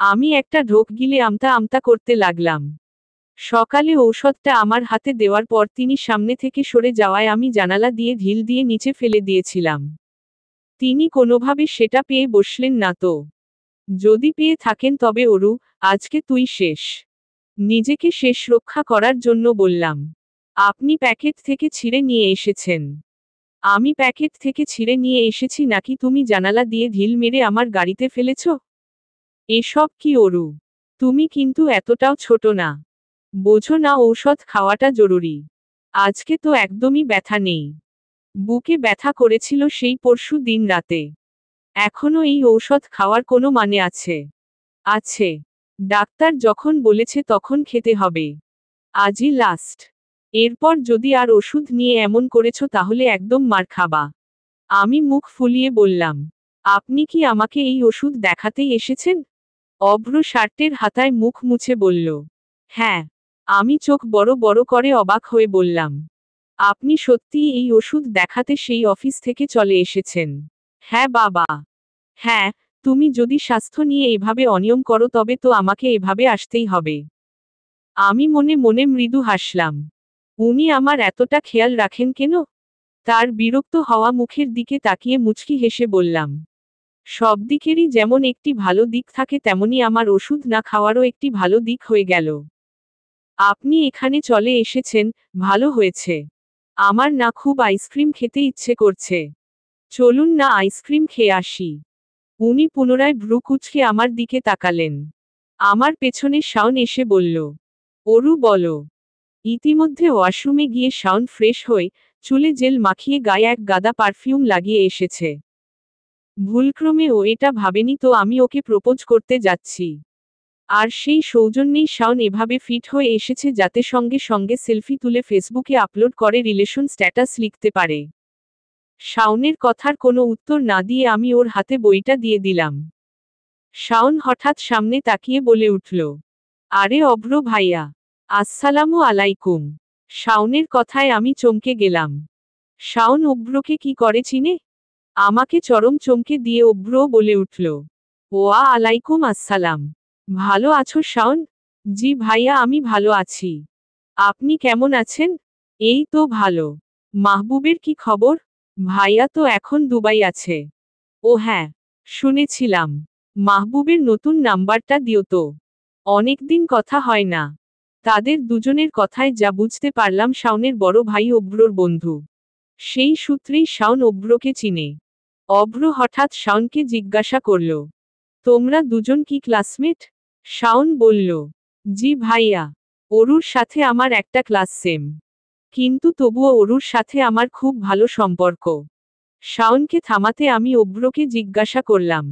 আমি একটা ঢোক গিলে আমতা আমতা করতে লাগলাম। সকালে ঔষধটা আমার হাতে দেওয়ার পর তিনি সামনে থেকে সরে যাওয়ায় আমি জানালা দিয়ে ঢিল দিয়ে নিচে ফেলে দিয়েছিলাম। তিনি কোনোভাবে সেটা পেয়ে বসলেন না তো। যদি পেয়ে থাকেন তবে অরু, আজকে তুই শেষ। নিজেকে শেষ রক্ষা করার জন্য বললাম। আপনি প্যাকেট থেকে ছিঁড়ে নিয়ে এসেছেন। আমি প্যাকেট থেকে ছিঁড়ে নিয়ে এসেছি নাকি তুমি জানালা দিয়ে ঢিল মেরে আমার গাড়িতে ফেলেছ? এসব কি অরু? তুমি কিন্তু এতটাও ছোট না। বোঝো না ঔষধ খাওয়াটা জরুরি। আজকে তো একদমই ব্যথা নেই। বুকে ব্যথা করেছিল সেই পরশু দিন রাতে। এখনো এই ঔষধ খাওয়ার কোনো মানে আছে? আছে। ডাক্তার যখন বলেছে তখন খেতে হবে। আজই লাস্ট। এরপর যদি আর ওষুধ নিয়ে এমন করেছ তাহলে একদম মার খাবা। আমি মুখ ফুলিয়ে বললাম, আপনি কি আমাকে এই ওষুধ দেখাতেই এসেছেন? অভ্র শার্টের হাতায় মুখ মুছে বলল, হ্যাঁ। আমি চোখ বড় বড় করে অবাক হয়ে বললাম, আপনি সত্যিই এই ওষুধ দেখাতে সেই অফিস থেকে চলে এসেছেন? হ্যাঁ বাবা। হ্যাঁ, তুমি যদি স্বাস্থ্য নিয়ে এভাবে অনিয়ম করো তবে তো আমাকে এভাবে আসতেই হবে। আমি মনে মনে মৃদু হাসলাম। উনি আমার এতটা খেয়াল রাখেন কেন? তার বিরক্ত হওয়া মুখের দিকে তাকিয়ে মুচকি হেসে বললাম, সব দিকেরই যেমন একটি ভালো দিক থাকে তেমনি আমার ওষুধ না খাওয়ারও একটি ভালো দিক হয়ে গেল। আপনি এখানে চলে এসেছেন, ভালো হয়েছে। আমার না খুব আইসক্রিম খেতে ইচ্ছে করছে। চলুন না আইসক্রিম খেয়ে আসি। উনি পুনরায় ভ্রু কুঁচকে আমার দিকে তাকালেন। আমার পেছনে শাওন এসে বলল, অরু বলো। ইতিমধ্যে ওয়াশরুমে গিয়ে শাওন ফ্রেশ হয়ে চুলে জেল মাখিয়ে গায়ে এক গাদা পারফিউম লাগিয়ে এসেছে। ভুলক্রমে ও এটা ভাবেনি তো আমি ওকে প্রপোজ করতে যাচ্ছি। আর সেই সৌজন্যেই শাওন এভাবে ফিট হয়ে এসেছে যাতে সঙ্গে সঙ্গে সেলফি তুলে ফেসবুকে আপলোড করে রিলেশন স্ট্যাটাস লিখতে পারে। শাওনের কথার কোনো উত্তর না দিয়ে আমি ওর হাতে বইটা দিয়ে দিলাম। শাওন হঠাৎ সামনে তাকিয়ে বলে উঠল, আরে অভ্র ভাইয়া, আসসালামু আলাইকুম। শাওনের কথায় আমি চমকে গেলাম। শাওন অভ্রকে কি করে চিনে? আমাকে চরম চমকে দিয়ে অভ্রও বলে উঠল, ওয়া আলাইকুম আসসালাম। ভালো আছো শাওন? জি ভাইয়া, আমি ভালো আছি। আপনি কেমন আছেন? এই তো ভালো। মাহবুবের কি খবর? ভাইয়া তো এখন দুবাই আছে। ও হ্যাঁ, শুনেছিলাম। মাহবুবের নতুন নাম্বারটা দিও তো। অনেকদিন কথা হয় না। তাদের দুজনের কথায় যা বুঝতে পারলাম শাওনের বড় ভাই অভ্রর বন্ধু। সেই সূত্রেই শাওন অভ্রকে চিনে। অভ্র হঠাৎ শাওনকে জিজ্ঞাসা করল, তোমরা দুজন কি ক্লাসমেট? শাওন বলল, জি ভাইয়া। অরুর সাথে আমার একটা ক্লাস সেম। কিন্তু তবুও অরুর সাথে আমার খুব ভালো সম্পর্ক। শাওনকে থামাতে আমি অভ্রকে জিজ্ঞাসা করলাম,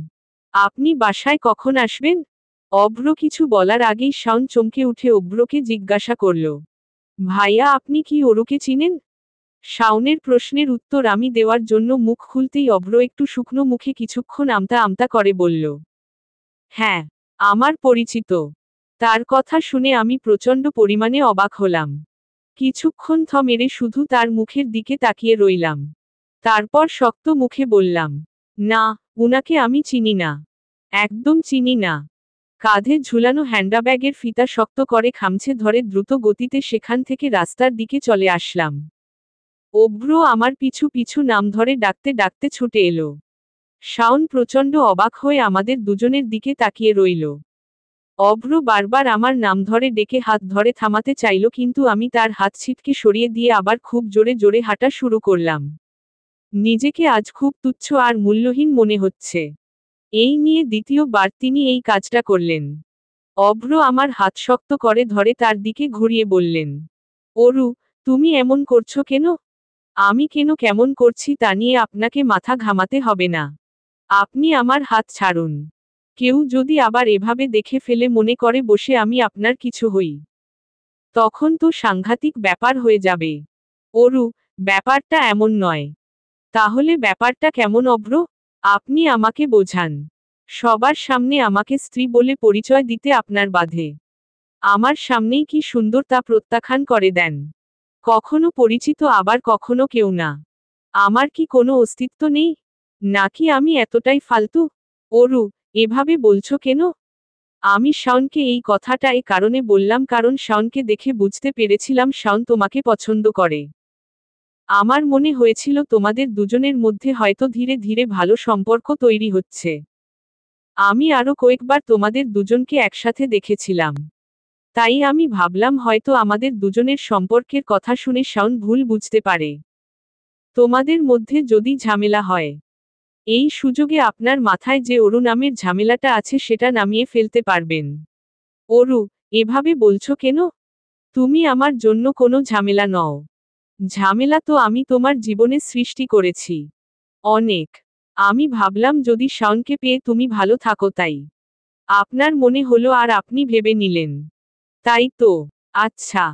আপনি বাসায় কখন আসবেন? অভ্র কিছু বলার আগেই শাওন চমকে উঠে অভ্রকে জিজ্ঞাসা করল, ভাইয়া আপনি কি অরুকে চিনেন? শাওনের প্রশ্নের উত্তর আমি দেওয়ার জন্য মুখ খুলতেই অভ্র একটু শুকনো মুখে কিছুক্ষণ আমতা আমতা করে বলল, হ্যাঁ, আমার পরিচিত। তার কথা শুনে আমি প্রচণ্ড পরিমাণে অবাক হলাম। কিছুক্ষণ মেরে শুধু তার মুখের দিকে তাকিয়ে রইলাম। তারপর শক্ত মুখে বললাম, না, উনাকে আমি চিনি না। একদম চিনি না। কাঁধে ঝুলানো হ্যান্ডব্যাগের ফিতা শক্ত করে খামচে ধরে দ্রুত গতিতে সেখান থেকে রাস্তার দিকে চলে আসলাম। অভ্র আমার পিছু পিছু নাম ধরে ডাকতে ডাকতে ছুটে এলো। শাওন প্রচণ্ড অবাক হয়ে আমাদের দুজনের দিকে তাকিয়ে রইল। অভ্র বারবার আমার নাম ধরে ডেকে হাত ধরে থামাতে চাইল কিন্তু আমি তার হাত ছিটকে সরিয়ে দিয়ে আবার খুব জোরে জোরে হাঁটা শুরু করলাম। নিজেকে আজ খুব তুচ্ছ আর মূল্যহীন মনে হচ্ছে। এই নিয়ে দ্বিতীয়বার তিনি এই কাজটা করলেন। অভ্র আমার হাত শক্ত করে ধরে তার দিকে ঘুরিয়ে বললেন, অরু, তুমি এমন করছো কেন? আমি কেন কেমন করছি তা নিয়ে আপনাকে মাথা ঘামাতে হবে না। আপনি আমার হাত ছাড়ুন। কেউ যদি আবার এভাবে দেখে ফেলে মনে করে বসে আমি আপনার কিছু হই, তখন তো সাংঘাতিক ব্যাপার হয়ে যাবে। অরু, ব্যাপারটা এমন নয়। তাহলে ব্যাপারটা কেমন অভ্র? আপনি আমাকে বোঝান। সবার সামনে আমাকে স্ত্রী বলে পরিচয় দিতে আপনার বাধে। আমার সামনেই কি সুন্দর তা প্রত্যাখ্যান করে দেন। কখনো পরিচিত আবার কখনো কেউ না। আমার কি কোনো অস্তিত্ব নেই? নাকি আমি এতটাই ফালতু? অরু, এভাবে বলছো কেন? আমি শাওনকে এই কথাটা এ কারণে বললাম কারণ শাওনকে দেখে বুঝতে পেরেছিলাম শাওন তোমাকে পছন্দ করে। আমার মনে হয়েছিল তোমাদের দুজনের মধ্যে হয়তো ধীরে ধীরে ভালো সম্পর্ক তৈরি হচ্ছে। আমি আরো কয়েকবার তোমাদের দুজনকে একসাথে দেখেছিলাম। তাই আমি ভাবলাম হয়তো আমাদের দুজনের সম্পর্কের কথা শুনে শাওন ভুল বুঝতে পারে। তোমাদের মধ্যে যদি ঝামেলা হয়, এই সুযোগে আপনার মাথায় যে অরু নামের ঝামেলাটা আছে সেটা নামিয়ে ফেলতে পারবেন। অরু, এভাবে বলছো কেন? তুমি আমার জন্য কোনো ঝামেলা নও। ঝামেলা তো আমি তোমার জীবনে সৃষ্টি করেছি। অনেক। আমি ভাবলাম যদি শাওনকে পেয়ে তুমি ভালো থাকো তাই। আপনার মনে হলো আর আপনি ভেবে নিলেন। তাই তো। আচ্ছা।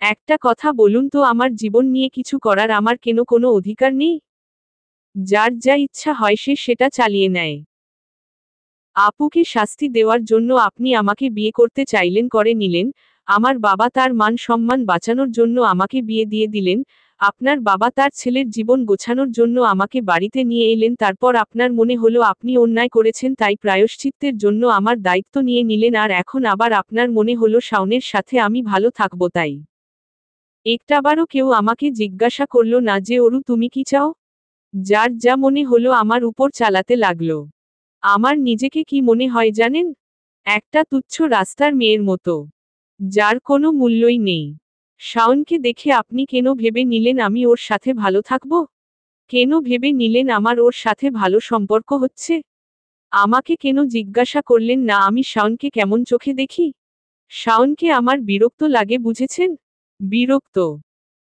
একটা কথা বলুন তো আমার জীবন নিয়ে কিছু করার আমার কেন কোনো অধিকার নেই? যার যা ইচ্ছা হয় সে সেটা চালিয়ে নেয়। আপুকে শাস্তি দেওয়ার জন্য আপনি আমাকে বিয়ে করতে চাইলেন করে নিলেন, আমার বাবা তার মান সম্মান বাঁচানোর জন্য আমাকে বিয়ে দিয়ে দিলেন, আপনার বাবা তার ছেলের জীবন গোছানোর জন্য আমাকে বাড়িতে নিয়ে এলেন তারপর আপনার মনে হলো আপনি অন্যায় করেছেন তাই প্রায়শ্চিত্তের জন্য আমার দায়িত্ব নিয়ে নিলেন আর এখন আবার আপনার মনে হলো শাওনের সাথে আমি ভালো থাকবো তাই। একটাবারও কেউ আমাকে জিজ্ঞাসা করলো না যে অরু তুমি কি চাও? যার যা মনে হলো আমার উপর চালাতে লাগলো। আমার নিজেকে কি মনে হয় জানেন? একটা তুচ্ছ রাস্তার মেয়ের মতো, যার কোনো মূল্যই নেই। শাওনকে দেখে আপনি কেন ভেবে নিলেন আমি ওর সাথে ভালো থাকবো? কেন ভেবে নিলেন আমার ওর সাথে ভালো সম্পর্ক হচ্ছে? আমাকে কেন জিজ্ঞাসা করলেন না আমি শাওনকে কেমন চোখে দেখি? শাওনকে আমার বিরক্ত লাগে বুঝেছেন? বিরক্ত।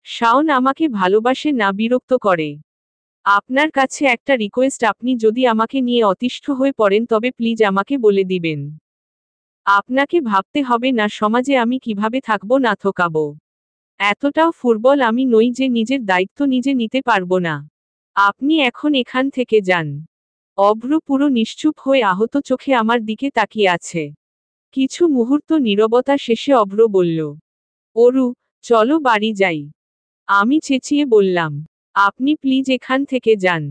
শাওন আমাকে ভালোবাসে না বিরক্ত করে। আপনার কাছে একটা রিকোয়েস্ট আপনি যদি আমাকে নিয়ে অতিষ্ঠ হয়ে পড়েন তবে প্লিজ আমাকে বলে দিবেন। আপনাকে ভাবতে হবে না সমাজে আমি কিভাবে থাকবো না থোকাবো। এতটাও ফুরবল আমি নই যে নিজের দায়িত্ব নিজে নিতে পারবো না। আপনি এখন এখান থেকে যান। অভ্র পুরো নিশ্চুপ হয়ে আহত চোখে আমার দিকে তাকিয়ে আছে। কিছু মুহূর্ত নীরবতা শেষে অভ্র বলল, অরু, চলো বাড়ি যাই। আমি চেঁচিয়ে বললাম, আপনি প্লিজ এখান থেকে যান।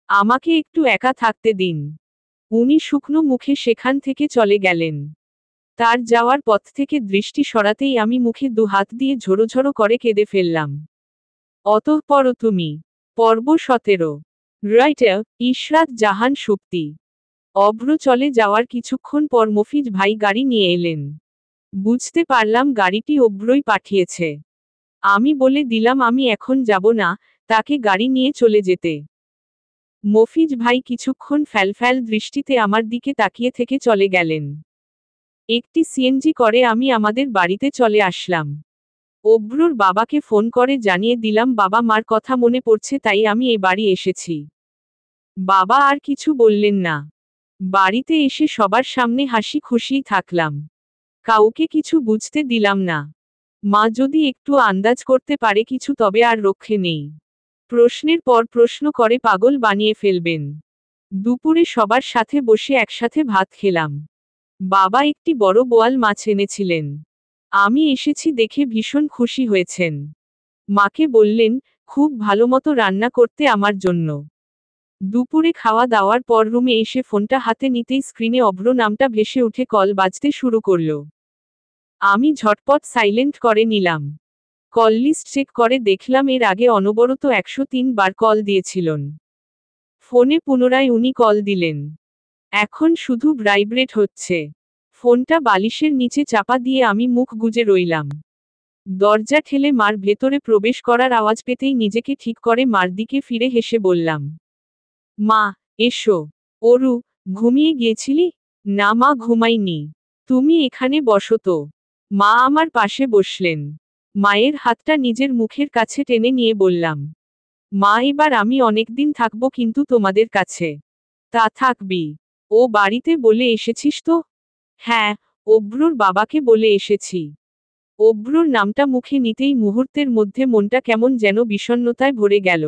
আমাকে একটু একা থাকতে দিন। উনি শুকনো মুখে সেখান থেকে চলে গেলেন। তার যাওয়ার পথ থেকে দৃষ্টি সরাতেই আমি মুখে দু হাত দিয়ে ঝোড়ো করে কেঁদে ফেললাম। অতঃপর তুমি। পর্ব 17। রাইটার ইশরাত জাহান সুপ্তি। অভ্র চলে যাওয়ার কিছুক্ষণ পর মফিজ ভাই গাড়ি নিয়ে এলেন। বুঝতে পারলাম গাড়িটি অভ্রই পাঠিয়েছে। আমি বলে দিলাম আমি এখন যাব না, তাকে গাড়ি নিয়ে চলে যেতে। মফিজ ভাই কিছুক্ষণ ফ্যালফ্যাল দৃষ্টিতে আমার দিকে তাকিয়ে থেকে চলে গেলেন। একটি সিএনজি করে আমি আমাদের বাড়িতে চলে আসলাম। অভ্রর বাবাকে ফোন করে জানিয়ে দিলাম বাবা মার কথা মনে পড়ছে তাই আমি এ বাড়ি এসেছি। বাবা আর কিছু বললেন না। বাড়িতে এসে সবার সামনে হাসি খুশিই থাকলাম। কাউকে কিছু বুঝতে দিলাম না। মা যদি একটু আন্দাজ করতে পারে কিছু তবে আর রক্ষে নেই। প্রশ্নের পর প্রশ্ন করে পাগল বানিয়ে ফেলবেন। দুপুরে সবার সাথে বসে একসাথে ভাত খেলাম। বাবা একটি বড় বোয়াল মাছ এনেছিলেন। আমি এসেছি দেখে ভীষণ খুশি হয়েছেন। মাকে বললেন, খুব ভালোমতো রান্না করতে আমার জন্য। দুপুরে খাওয়া দাওয়ার পর রুমে এসে ফোনটা হাতে নিতেই স্ক্রিনে অভ্র নামটা ভেসে উঠে কল বাজতে শুরু করল। আমি ঝটপট সাইলেন্ট করে নিলাম। কল লিস্ট চেক করে দেখলাম এর আগে অনবরত 103 বার কল দিয়েছিলেন। ফোনে পুনরায় উনি কল দিলেন। এখন শুধু ভাইব্রেট হচ্ছে। ফোনটা বালিশের নিচে চাপা দিয়ে আমি মুখ গুজে রইলাম। দরজা ঠেলে মার ভেতরে প্রবেশ করার আওয়াজ পেতেই নিজেকে ঠিক করে মার দিকে ফিরে হেসে বললাম, মা, এসো। অরু, ঘুমিয়ে গিয়েছিলি? না মা ঘুমাইনি। তুমি এখানে বসো তো। মা আমার পাশে বসলেন। মায়ের হাতটা নিজের মুখের কাছে টেনে নিয়ে বললাম, মা এবার আমি অনেকদিন থাকবো কিন্তু তোমাদের কাছে। তা থাকবি। ও বাড়িতে বলে এসেছিস তো? হ্যাঁ, অব্রুর বাবাকে বলে এসেছি। অব্রুর নামটা মুখে নিতেই মুহূর্তের মধ্যে মনটা কেমন যেন বিষণ্ণতায় ভরে গেল।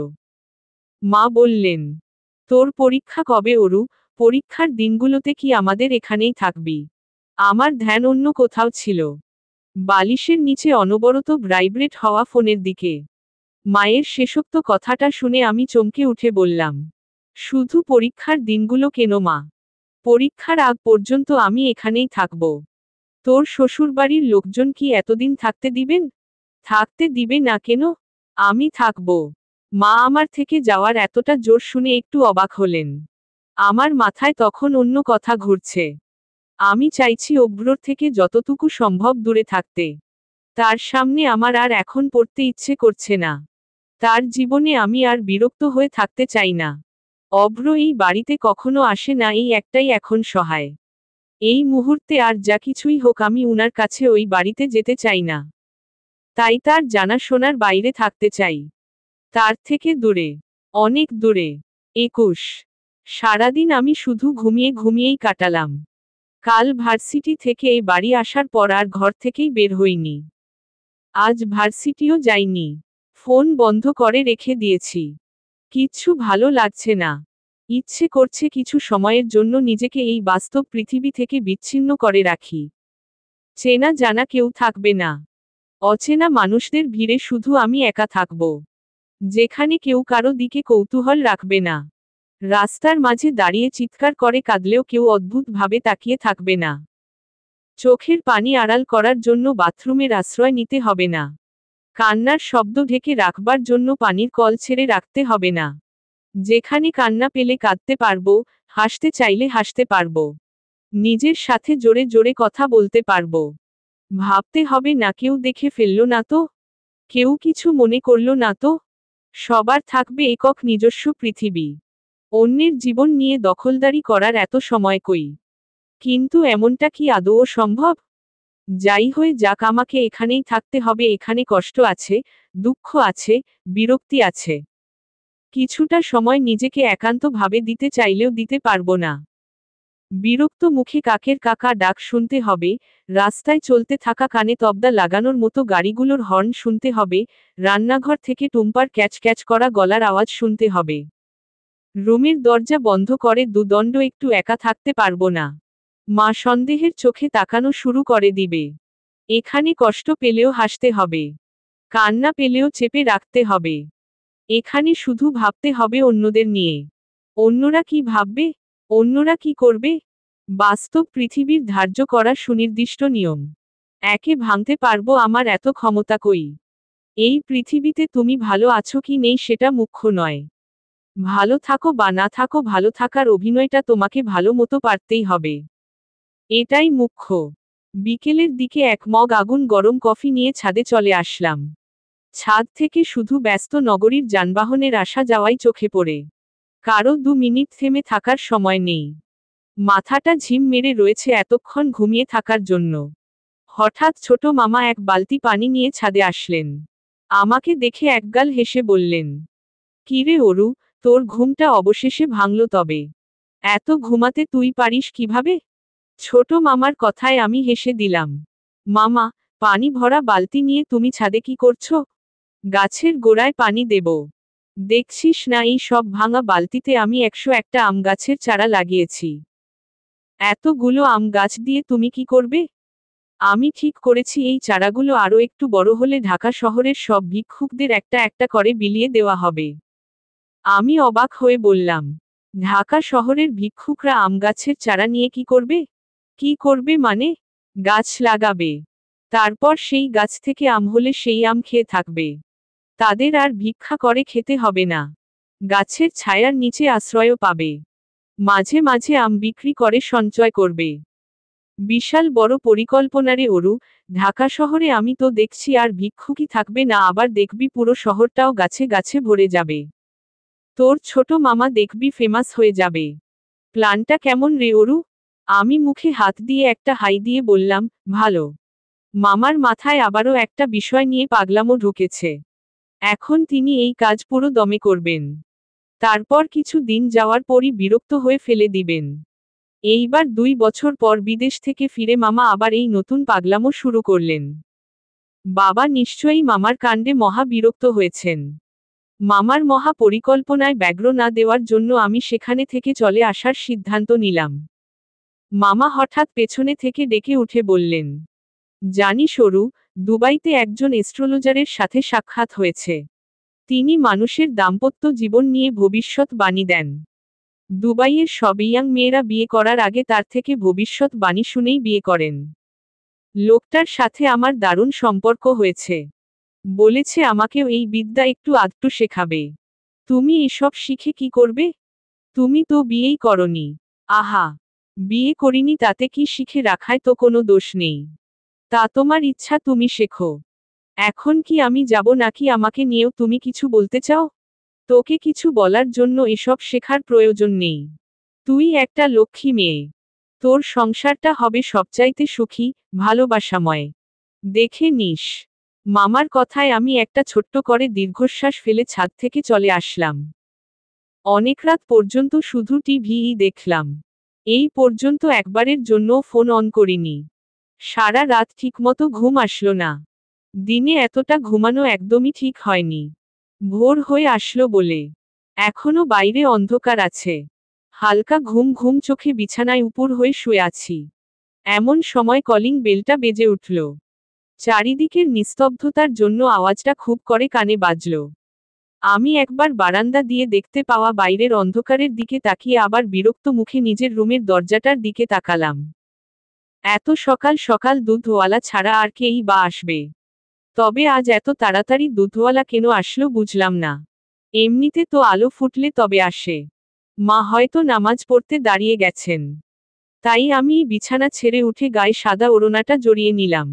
মা বললেন, তোর পরীক্ষা কবে অরু? পরীক্ষার দিনগুলোতে কি আমাদের এখানেই থাকবি? আমার ধ্যান অন্য কোথাও ছিল। বালিশের নিচে অনবরত ভাইব্রেট হওয়া ফোনের দিকে। মায়ের শেষোক্ত কথাটা শুনে আমি চমকে উঠে বললাম, শুধু পরীক্ষার দিনগুলো কেন মা? পরীক্ষার আগ পর্যন্ত আমি এখানেই থাকব। তোর শ্বশুরবাড়ির লোকজন কি এতদিন থাকতে দিবেন? থাকতে দিবে না কেন? আমি থাকব। মা আমার থেকে যাওয়ার এতটা জোর শুনে একটু অবাক হলেন। আমার মাথায় তখন অন্য কথা ঘুরছে। আমি চাইছি অব্রর থেকে যতটুকু সম্ভব দূরে থাকতে। তার সামনে আমার আর এখন পড়তে ইচ্ছে করছে না। তার জীবনে আমি আর বিরক্ত হয়ে থাকতে চাই না। অব্র এই বাড়িতে কখনো আসে না, এই একটাই এখন সহায়। এই মুহূর্তে আর যা কিছুই হোক আমি উনার কাছে ওই বাড়িতে যেতে চাই না। তাই তার জানাশোনার বাইরে থাকতে চাই। তার থেকে দূরে, অনেক দূরে। 21 সারাদিন আমি শুধু ঘুমিয়ে ঘুমিয়েই কাটালাম। কাল ভার্সিটি থেকে এই বাড়ি আসার পর আর ঘর থেকেই বের হইনি। আজ ভার্সিটিও যাইনি। ফোন বন্ধ করে রেখে দিয়েছি। কিচ্ছু ভালো লাগছে না। ইচ্ছে করছে কিছু সময়ের জন্য নিজেকে এই বাস্তব পৃথিবী থেকে বিচ্ছিন্ন করে রাখি। চেনা জানা কেউ থাকবে না। অচেনা মানুষদের ভিড়ে শুধু আমি একা থাকব। যেখানে কেউ কারো দিকে কৌতূহল রাখবে না। রাস্তার মাঝে দাঁড়িয়ে চিৎকার করে কাঁদলেও কেউ অদ্ভুতভাবে তাকিয়ে থাকবে না। চোখের পানি আড়াল করার জন্য বাথরুমের আশ্রয় নিতে হবে না। কান্নার শব্দ ঢেকে রাখবার জন্য পানির কল ছেড়ে রাখতে হবে না। যেখানে কান্না পেলে কাঁদতে পারবো, হাসতে চাইলে হাসতে পারবো। নিজের সাথে জোরে জোরে কথা বলতে পারবো। ভাবতে হবে না কেউ দেখে ফেললো না তো, কেউ কিছু মনে করলো না তো। সবার থাকবে একক নিজস্ব পৃথিবী। অন্যের জীবন নিয়ে দখলদারি করার এত সময় কই? কিন্তু এমনটা কি আদৌ সম্ভব? যাই হয়ে যাক আমাকে এখানেই থাকতে হবে। এখানে কষ্ট আছে, দুঃখ আছে, বিরক্তি আছে। কিছুটা সময় নিজেকে একান্তভাবে দিতে চাইলেও দিতে পারবো না। বিরক্ত মুখে কাকের কাকা ডাক শুনতে হবে, রাস্তায় চলতে থাকা কানে তবদা লাগানোর মতো গাড়িগুলোর হর্ন শুনতে হবে, রান্নাঘর থেকে টুম্পার ক্যাচ ক্যাচ করা গলার আওয়াজ শুনতে হবে। রুমের দরজা বন্ধ করে দুদণ্ড একটু একা থাকতে পারবো না। মা সন্দেহের চোখে তাকানো শুরু করে দিবে। এখানে কষ্ট পেলেও হাসতে হবে। কান্না পেলেও চেপে রাখতে হবে। এখানে শুধু ভাবতে হবে অন্যদের নিয়ে। অন্যরা কি ভাববে? অন্যরা কি করবে? বাস্তব পৃথিবীর ধার্য করা সুনির্দিষ্ট নিয়ম। একে ভাঙতে পারবো আমার এত ক্ষমতা কই? এই পৃথিবীতে তুমি ভালো আছো কি নেই সেটা মুখ্য নয়। ভালো থাকো বা না থাকো, ভালো থাকার অভিনয়টা তোমাকে ভালো মতো পারতেই হবে। এটাই মুখ্য। বিকেলের দিকে এক মগ আগুন গরম কফি নিয়ে ছাদে চলে আসলাম। ছাদ থেকে শুধু ব্যস্ত নগরীর যানবাহনের আসা যাওয়াই চোখে পড়ে। কারো 2 মিনিট থেমে থাকার সময় নেই। মাথাটা ঝিম মেরে রয়েছে এতক্ষণ ঘুমিয়ে থাকার জন্য। হঠাৎ ছোট মামা এক বালতি পানি নিয়ে ছাদে আসলেন। আমাকে দেখে একগাল হেসে বললেন, কিরে অরু, তোর ঘুমটা অবশেষে ভাঙল তবে। এত ঘুমাতে তুই পারিস কিভাবে? ছোট মামার কথায় আমি হেসে দিলাম। মামা, পানি ভরা বালতি নিয়ে তুমি ছাদে কি করছো? গাছের গোড়ায় পানি দেব। দেখছিস না এই সব ভাঙা বালতিতে আমি 101টা আম গাছের চারা লাগিয়েছি। এতগুলো আম গাছ দিয়ে তুমি কি করবে? আমি ঠিক করেছি এই চারাগুলো আরও একটু বড় হলে ঢাকা শহরের সব ভিক্ষুকদের একটা একটা করে বিলিয়ে দেওয়া হবে। আমি অবাক হয়ে বললাম, ঢাকা শহরের ভিক্ষুকরা আম গাছের চারা নিয়ে কি করবে? কি করবে মানে? গাছ লাগাবে। তারপর সেই গাছ থেকে আম হলে সেই আম খেয়ে থাকবে। তাদের আর ভিক্ষা করে খেতে হবে না। গাছের ছায়ার নিচে আশ্রয়ও পাবে। মাঝে মাঝে আম বিক্রি করে সঞ্চয় করবে। বিশাল বড় পরিকল্পনারে অরু। ঢাকা শহরে আমি তো দেখছি আর ভিক্ষুকই থাকবে না, আবার দেখবি পুরো শহরটাও গাছে গাছে ভরে যাবে। তোর ছোট মামা দেখবি ফেমাস হয়ে যাবে। প্ল্যানটা কেমন রে অরু? আমি মুখে হাত দিয়ে একটা হাই দিয়ে বললাম, ভালো। মামার মাথায় আবারও একটা বিষয় নিয়ে পাগলামো ঢুকেছে। এখন তিনি এই কাজ পুরো দমে করবেন। তারপর কিছু দিন যাওয়ার পরই বিরক্ত হয়ে ফেলে দিবেন। এইবার 2 বছর পর বিদেশ থেকে ফিরে মামা আবার এই নতুন পাগলামো শুরু করলেন। বাবা নিশ্চয়ই মামার কাণ্ডে মহা বিরক্ত হয়েছেন। মামার মহা পরিকল্পনায় ব্যগ্র না দেওয়ার জন্য আমি সেখানে থেকে চলে আসার সিদ্ধান্ত নিলাম। মামা হঠাৎ পেছনে থেকে ডেকে উঠে বললেন, জানিস অরু, দুবাইতে একজন এস্ট্রোলজারের সাথে সাক্ষাৎ হয়েছে। তিনি মানুষের দাম্পত্য জীবন নিয়ে ভবিষ্যৎ বাণী দেন। দুবাইয়ের সব ইয়াং মেয়েরা বিয়ে করার আগে তার থেকে ভবিষ্যৎ বাণী শুনেই বিয়ে করেন। লোকটার সাথে আমার দারুণ সম্পর্ক হয়েছে। বলেছে আমাকেও এই বিদ্যা একটু আধটু শেখাবে। তুমি এসব শিখে কি করবে? তুমি তো বিয়েই করনি। আহা, বিয়ে করিনি তাতে কি শিখে রাখায় তো কোনো দোষ নেই। তা তোমার ইচ্ছা, তুমি শেখো। এখন কি আমি যাব নাকি আমাকে নিয়েও তুমি কিছু বলতে চাও? তোকে কিছু বলার জন্য এসব শেখার প্রয়োজন নেই। তুই একটা লক্ষ্মী মেয়ে। তোর সংসারটা হবে সবচাইতে সুখী, ভালোবাসাময়। দেখে নিস। মামার কথায় আমি একটা ছোট্ট করে দীর্ঘশ্বাস ফেলে ছাদ থেকে চলে আসলাম। অনেক রাত পর্যন্ত শুধু টিভিই দেখলাম। এই পর্যন্ত একবারের জন্যও ফোন অন করিনি। সারা রাত ঠিকমতো ঘুম আসলো না। দিনে এতটা ঘুমানো একদমই ঠিক হয়নি। ভোর হয়ে আসলো বলে এখনো বাইরে অন্ধকার আছে। হালকা ঘুম ঘুম চোখে বিছানায় উপর হয়ে শুয়ে আছি। এমন সময় কলিং বেলটা বেজে উঠল। চারিদিকের নিস্তব্ধতার জন্য আওয়াজটা খুব করে কানে বাজল। আমি একবার বারান্দা দিয়ে দেখতে পাওয়া বাইরের অন্ধকারের দিকে তাকিয়ে আবার বিরক্ত মুখে নিজের রুমের দরজাটার দিকে তাকালাম। এত সকাল সকাল দুধওয়ালা ছাড়া আর কেই বা আসবে? তবে আজ এত তাড়াতাড়ি দুধওয়ালা কেন আসলো বুঝলাম না। এমনিতে তো আলো ফুটলে তবে আসে। মা হয়তো নামাজ পড়তে দাঁড়িয়ে গেছেন। তাই আমি বিছানা ছেড়ে উঠে গায়ে সাদা ওড়নাটা জড়িয়ে নিলাম।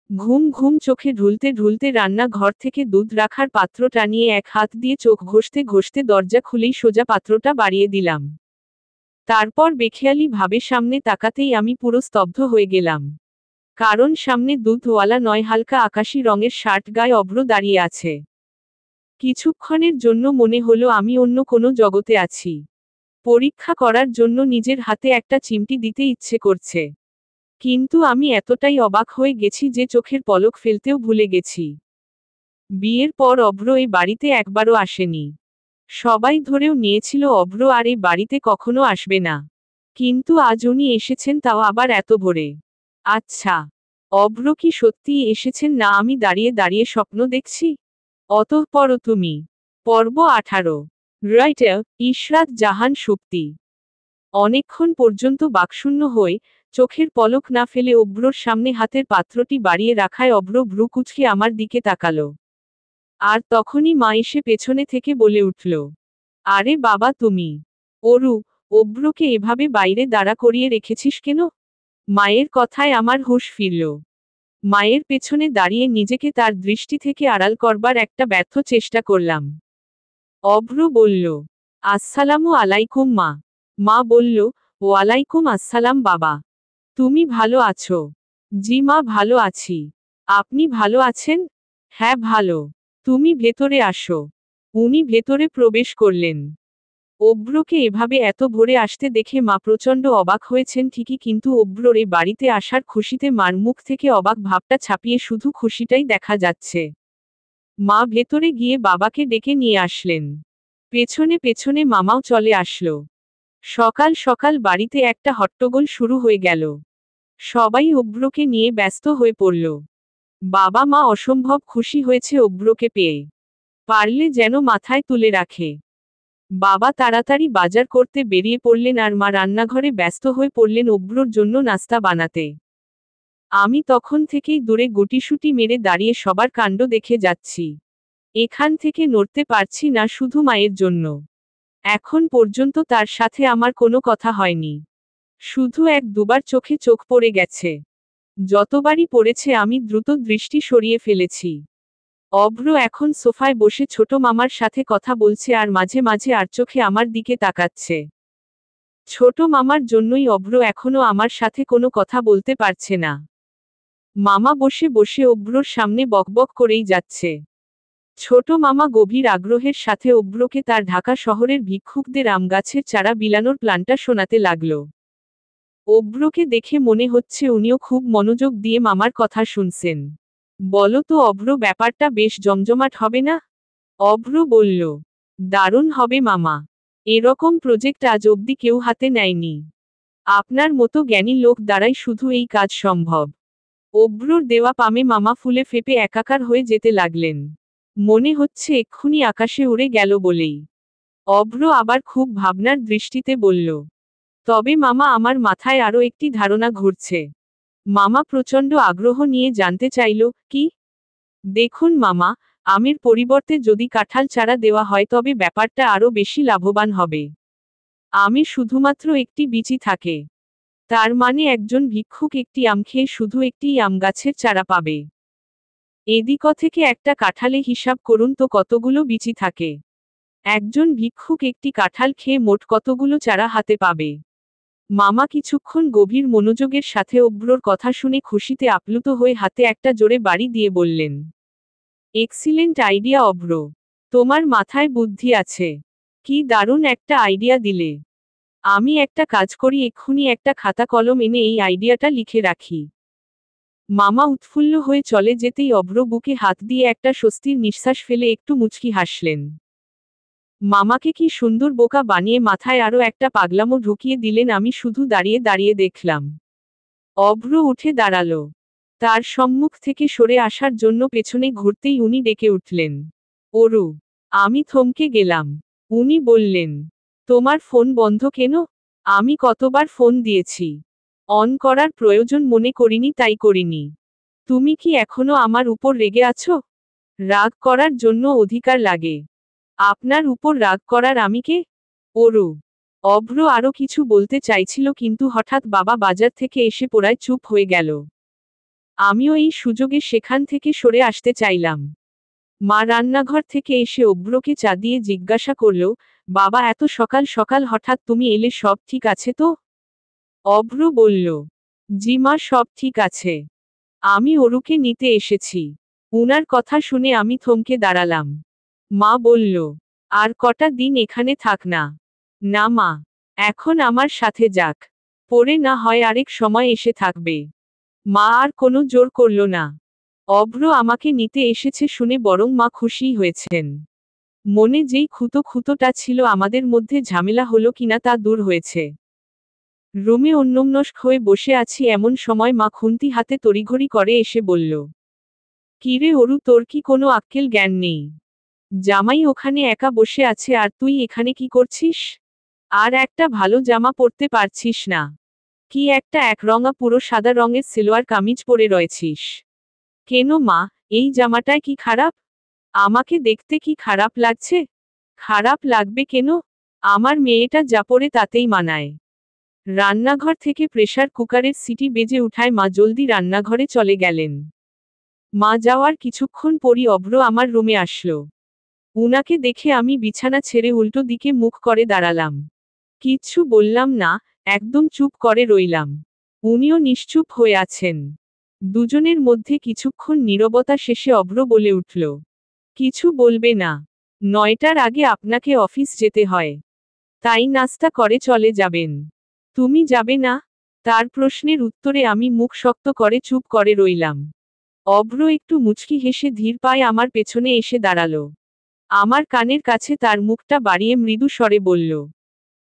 ঘুম ঘুম চোখে ঢুলতে ঢুলতে রান্না ঘর থেকে দুধ রাখার পাত্রটা নিয়ে এক হাত দিয়ে চোখ ঘষতে ঘষতে দরজা খুলেই সোজা পাত্রটা বাড়িয়ে দিলাম। তারপর বেখেয়ালি ভাবে সামনে তাকাতেই আমি পুরো স্তব্ধ হয়ে গেলাম। কারণ সামনে দুধওয়ালা নয়, হালকা আকাশি রঙের শার্ট গায়ে অভ্র দাঁড়িয়ে আছে। কিছুক্ষণের জন্য মনে হলো আমি অন্য কোনো জগতে আছি। পরীক্ষা করার জন্য নিজের হাতে একটা চিমটি দিতে ইচ্ছে করছে। কিন্তু আমি এতটাই অবাক হয়ে গেছি যে চোখের পলক ফেলতেও ভুলে গেছি। বিয়ের পর অভ্র এই বাড়িতে একবারও আসেনি। সবাই ধরেও নিয়েছিল অভ্র আর এই বাড়িতে কখনো আসবে না। কিন্তু আজ উনি এসেছেন, তাও আবার এত ভোরে। আচ্ছা, অভ্র কি সত্যিই এসেছেন, না আমি দাঁড়িয়ে দাঁড়িয়ে স্বপ্ন দেখছি? অতঃপর তুমি। পর্ব 18। রাইটার ইশরাত জাহান সুপ্তি। অনেকক্ষণ পর্যন্ত বাকশূন্য হয়ে, চোখের পলক না ফেলে অভ্রর সামনে হাতের পাত্রটি বাড়িয়ে রাখায় অভ্র ভ্রু কুঁচকে আমার দিকে তাকালো। আর তখনই মা এসে পেছনে থেকে বলে উঠল, আরে বাবা তুমি। অরু, অভ্রকে এভাবে বাইরে দাঁড়া করিয়ে রেখেছিস কেন? মায়ের কথায় আমার হুঁশ ফিরল। মায়ের পেছনে দাঁড়িয়ে নিজেকে তার দৃষ্টি থেকে আড়াল করবার একটা ব্যর্থ চেষ্টা করলাম। অভ্র বলল, আসসালামু আলাইকুম মা। মা বলল, ওয়ালাইকুম আসসালাম বাবা। তুমি ভালো আছো? জি মা, ভালো আছি। আপনি ভালো আছেন? হ্যাঁ ভালো। তুমি ভেতরে আসো। উনি ভেতরে প্রবেশ করলেন। অভ্রকে এভাবে এত ভোরে আসতে দেখে মা প্রচণ্ড অবাক হয়েছেন ঠিকই, কিন্তু অভ্রর এ বাড়িতে আসার খুশিতে মার মুখ থেকে অবাক ভাবটা ছাপিয়ে শুধু খুশিটাই দেখা যাচ্ছে। মা ভেতরে গিয়ে বাবাকে ডেকে নিয়ে আসলেন। পেছনে পেছনে মামাও চলে আসলো। সকাল সকাল বাড়িতে একটা হট্টগোল শুরু হয়ে গেল। সবাই অভ্রকে নিয়ে ব্যস্ত হয়ে পড়ল। বাবা মা অসম্ভব খুশি হয়েছে অভ্রকে পেয়ে। পারলে যেন মাথায় তুলে রাখে। বাবা তাড়াতাড়ি বাজার করতে বেরিয়ে পড়লেন আর মা রান্নাঘরে ব্যস্ত হয়ে পড়লেন অভ্রর জন্য নাস্তা বানাতে। আমি তখন থেকেই দূরে গুটিসুটি মেরে দাঁড়িয়ে সবার কাণ্ড দেখে যাচ্ছি। এখান থেকে নড়তে পারছি না শুধু মায়ের জন্য। এখন পর্যন্ত তার সাথে আমার কোনো কথা হয়নি। শুধু এক দুবার চোখে চোখ পড়ে গেছে। যতবারই পড়েছে আমি দ্রুত দৃষ্টি সরিয়ে ফেলেছি। অভ্র এখন সোফায় বসে ছোট মামার সাথে কথা বলছে আর মাঝে মাঝে আর চোখে আমার দিকে তাকাচ্ছে। ছোট মামার জন্যই অভ্র এখনো আমার সাথে কোনো কথা বলতে পারছে না। মামা বসে বসে অভ্রর সামনে বকবক করেই যাচ্ছে। ছোট মামা গভীর আগ্রহের সাথে অভ্রকে তার ঢাকা শহরের ভিক্ষুকদের আম গাছের চারা বিলানোর প্ল্যানটা শোনাতে লাগল। অভ্রকে দেখে মনে হচ্ছে উনিও খুব মনোযোগ দিয়ে মামার কথা শুনছেন। বলো তো অভ্র, ব্যাপারটা বেশ জমজমাট হবে না? অভ্র বলল, দারুণ হবে মামা। এরকম প্রজেক্ট আজ অবধি কেউ হাতে নেয়নি। আপনার মতো জ্ঞানী লোক দ্বারাই শুধু এই কাজ সম্ভব। অভ্রর দেওয়া পামে মামা ফুলে ফেপে একাকার হয়ে যেতে লাগলেন। মনে হচ্ছে এক্ষুনি আকাশে উড়ে গেল বলেই। অভ্র আবার খুব ভাবনার দৃষ্টিতে বলল, তবে মামা, আমার মাথায় আরও একটি ধারণা ঘুরছে। মামা প্রচণ্ড আগ্রহ নিয়ে জানতে চাইল, কি? দেখুন মামা, আমের পরিবর্তে যদি কাঁঠাল চারা দেওয়া হয় তবে ব্যাপারটা আরও বেশি লাভবান হবে। আমে শুধুমাত্র একটি বিচি থাকে। তার মানে একজন ভিক্ষুক একটি আম খেয়ে শুধু একটিই আম গাছের চারা পাবে। এদিক থেকে একটা কাঁঠালে হিসাব করুন তো কতগুলো বিচি থাকে। একজন ভিক্ষুক একটি কাঁঠাল খেয়ে মোট কতগুলো চারা হাতে পাবে। মামা কিছুক্ষণ গভীর মনোযোগের সাথে অভ্রর কথা শুনে খুশিতে আপ্লুত হয়ে হাতে একটা জোরে বাড়ি দিয়ে বললেন, এক্সিলেন্ট আইডিয়া অভ্র, তোমার মাথায় বুদ্ধি আছে। কি দারুণ একটা আইডিয়া দিলে। আমি একটা কাজ করি, এক্ষুনি একটা খাতা কলম এনে এই আইডিয়াটা লিখে রাখি। মামা উৎফুল্ল হয়ে চলে যেতেই অভ্র বুকে হাত দিয়ে একটা স্বস্তির নিঃশ্বাস ফেলে একটু মুচকি হাসলেন। মামাকে কি সুন্দর বোকা বানিয়ে মাথায় আরও একটা পাগলামো ঢুকিয়ে দিলেন। আমি শুধু দাঁড়িয়ে দাঁড়িয়ে দেখলাম। অভ্র উঠে দাঁড়ালো। তার সম্মুখ থেকে সরে আসার জন্য পেছনে ঘুরতেই উনি ডেকে উঠলেন, অরু। আমি থমকে গেলাম। উনি বললেন, তোমার ফোন বন্ধ কেন? আমি কতবার ফোন দিয়েছি। অন করার প্রয়োজন মনে করিনি, তাই করিনি। তুমি কি এখনো আমার উপর রেগে আছো? রাগ করার জন্য অধিকার লাগে। আপনার উপর রাগ করার আমি কে? অরু। অভ্র আরও কিছু বলতে চাইছিল, কিন্তু হঠাৎ বাবা বাজার থেকে এসে পড়ায় চুপ হয়ে গেল। আমিও এই সুযোগে সেখান থেকে সরে আসতে চাইলাম। মা রান্নাঘর থেকে এসে অভ্রকে চা দিয়ে জিজ্ঞাসা করল, বাবা, এত সকাল সকাল হঠাৎ তুমি এলে, সব ঠিক আছে তো? অভ্র বলল, জি মা, সব ঠিক আছে। আমি অরুকে নিতে এসেছি। উনার কথা শুনে আমি থমকে দাঁড়ালাম। মা বলল, আর কটা দিন এখানে থাক না। না মা, এখন আমার সাথে যাক, পরে না হয় আরেক সময় এসে থাকবে। মা আর কোনো জোর করল না। অভ্র আমাকে নিতে এসেছে শুনে বরং মা খুশিই হয়েছেন। মনে যেই খুঁতোটা ছিল আমাদের মধ্যে ঝামেলা হলো কিনা তা দূর হয়েছে। রুমে অন্যমনস্ক হয়ে বসে আছি, এমন সময় মা খুন্তি হাতে তড়িঘড়ি করে এসে বলল, কিরে অরু, তোর কি কোনো আক্কেল জ্ঞান নেই? জামাই ওখানে একা বসে আছে আর তুই এখানে কি করছিস? আর একটা ভালো জামা পরতে পারছিস না? কি একটা একরঙা পুরো সাদা রঙের সিলোয়ার কামিজ পরে রয়েছিস। কেন মা, এই জামাটায় কি খারাপ? আমাকে দেখতে কি খারাপ লাগছে? খারাপ লাগবে কেন? আমার মেয়েটা যা পরে তাতেই মানায়। রান্নাঘর থেকে প্রেসার কুকারের সিটি বেজে উঠায় মা জলদি রান্নাঘরে চলে গেলেন। মা যাওয়ার কিছুক্ষণ পরই অভ্র আমার রুমে আসলো। উনাকে দেখে আমি বিছানা ছেড়ে উল্টো দিকে মুখ করে দাঁড়ালাম। কিচ্ছু বললাম না, একদম চুপ করে রইলাম। উনিও নিশ্চুপ হয়ে আছেন। দুজনের মধ্যে কিছুক্ষণ নীরবতা শেষে অভ্র বলে উঠল, কিছু বলবে না? 9টার আগে আপনাকে অফিস যেতে হয়, তাই নাস্তা করে চলে যাবেন। তুমি যাবে না? তার প্রশ্নের উত্তরে আমি মুখ শক্ত করে চুপ করে রইলাম। অভ্র একটু মুচকি হেসে ধীর পায়ে আমার পেছনে এসে দাঁড়ালো। আমার কানের কাছে তার মুখটা বাড়িয়ে মৃদু স্বরে বলল,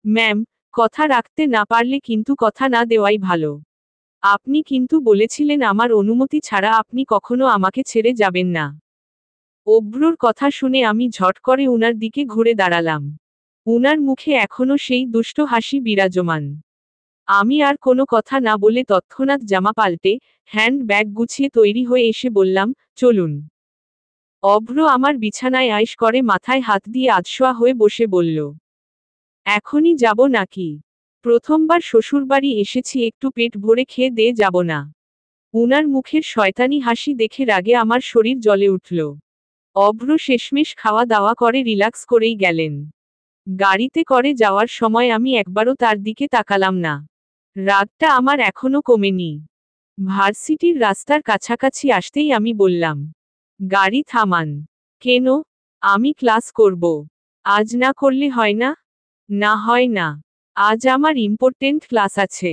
ম্যাম, কথা রাখতে না পারলে কিন্তু কথা না দেওয়াই ভালো। আপনি কিন্তু বলেছিলেন আমার অনুমতি ছাড়া আপনি কখনো আমাকে ছেড়ে যাবেন না। অভ্রর কথা শুনে আমি ঝট করে উনার দিকে ঘুরে দাঁড়ালাম। উনার মুখে এখনো সেই দুষ্ট হাসি বিরাজমান। আমি আর কোনো কথা না বলে তৎক্ষণাৎ জামা পাল্টে, হ্যান্ড ব্যাগ গুছিয়ে তৈরি হয়ে এসে বললাম, চলুন। অভ্র আমার বিছানায় আয়েশ করে মাথায় হাত দিয়ে আধশোয়া হয়ে বসে বলল, এখনই যাব নাকি? প্রথমবার শ্বশুরবাড়ি এসেছি, একটু পেট ভরে খেয়ে দিয়ে যাব না? উনার মুখের শয়তানি হাসি দেখে রাগে আমার শরীর জ্বলে উঠল। অভ্র শেষমেশ খাওয়া দাওয়া করে রিল্যাক্স করেই গেলেন। গাড়িতে করে যাওয়ার সময় আমি একবারও তার দিকে তাকালাম না। রাগটা আমার এখনো কমেনি। ভার্সিটির রাস্তার কাছাকাছি আসতেই আমি বললাম, গাড়ি থামান। কেন? আমি ক্লাস করব। আজ না করলে হয় না? না, হয় না। আজ আমার ইম্পর্টেন্ট ক্লাস আছে।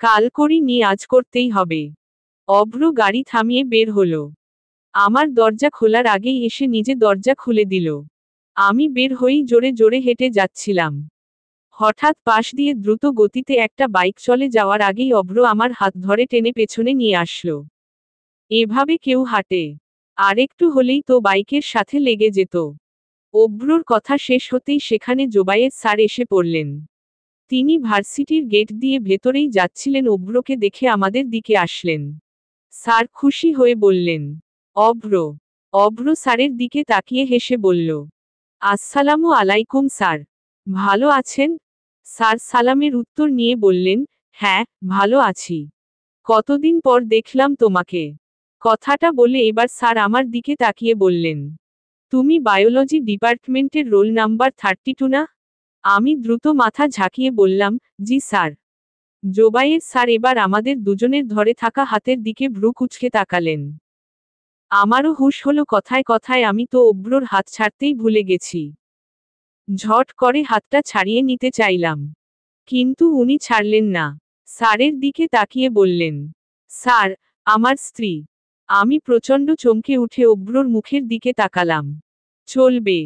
কাল করিনি, আজ করতেই হবে। অভ্র গাড়ি থামিয়ে বের হলো। আমার দরজা খোলার আগেই এসে নিজে দরজা খুলে দিল। আমি বের হয়েই জোরে জোরে হেঁটে যাচ্ছিলাম। হঠাৎ পাশ দিয়ে দ্রুত গতিতে একটা বাইক চলে যাওয়ার আগেই অভ্র আমার হাত ধরে টেনে পেছনে নিয়ে আসলো। এভাবে কেউ হাঁটে? আরেকটু হলেই তো বাইকের সাথে লেগে যেত। অভ্রর কথা শেষ হতেই সেখানে জোবায়ের স্যার এসে পড়লেন। তিনি ভার্সিটির গেট দিয়ে ভেতরেই যাচ্ছিলেন, অভ্রকে দেখে আমাদের দিকে আসলেন। স্যার খুশি হয়ে বললেন, অভ্র। অভ্র স্যারের দিকে তাকিয়ে হেসে বলল, আসসালামু আলাইকুম স্যার। ভালো আছেন? স্যার সালামের উত্তর নিয়ে বললেন, হ্যাঁ, ভালো আছি। কতদিন পর দেখলাম তোমাকে। কথাটা বলে এবার স্যার আমার দিকে তাকিয়ে বললেন, তুমি বায়োলজি ডিপার্টমেন্টের রোল নাম্বার 32 না? আমি দ্রুত মাথা ঝাঁকিয়ে বললাম, জি স্যার। জোবায়ের স্যার এবার আমাদের দুজনের ধরে থাকা হাতের দিকে ভ্রু কুঁচকে তাকালেন। আমারও হুঁশ হলো, কথায় কথায় আমি তো অভ্রর হাত ছাড়তেই ভুলে গেছি। ঝট করে হাতটা ছাড়িয়ে নিতে চাইলাম, কিন্তু উনি ছাড়লেন না। স্যারের দিকে তাকিয়ে বললেন, স্যার, আমার স্ত্রী। আমি প্রচণ্ড চমকে উঠে অভ্রর মুখের দিকে তাকালাম। চলবে।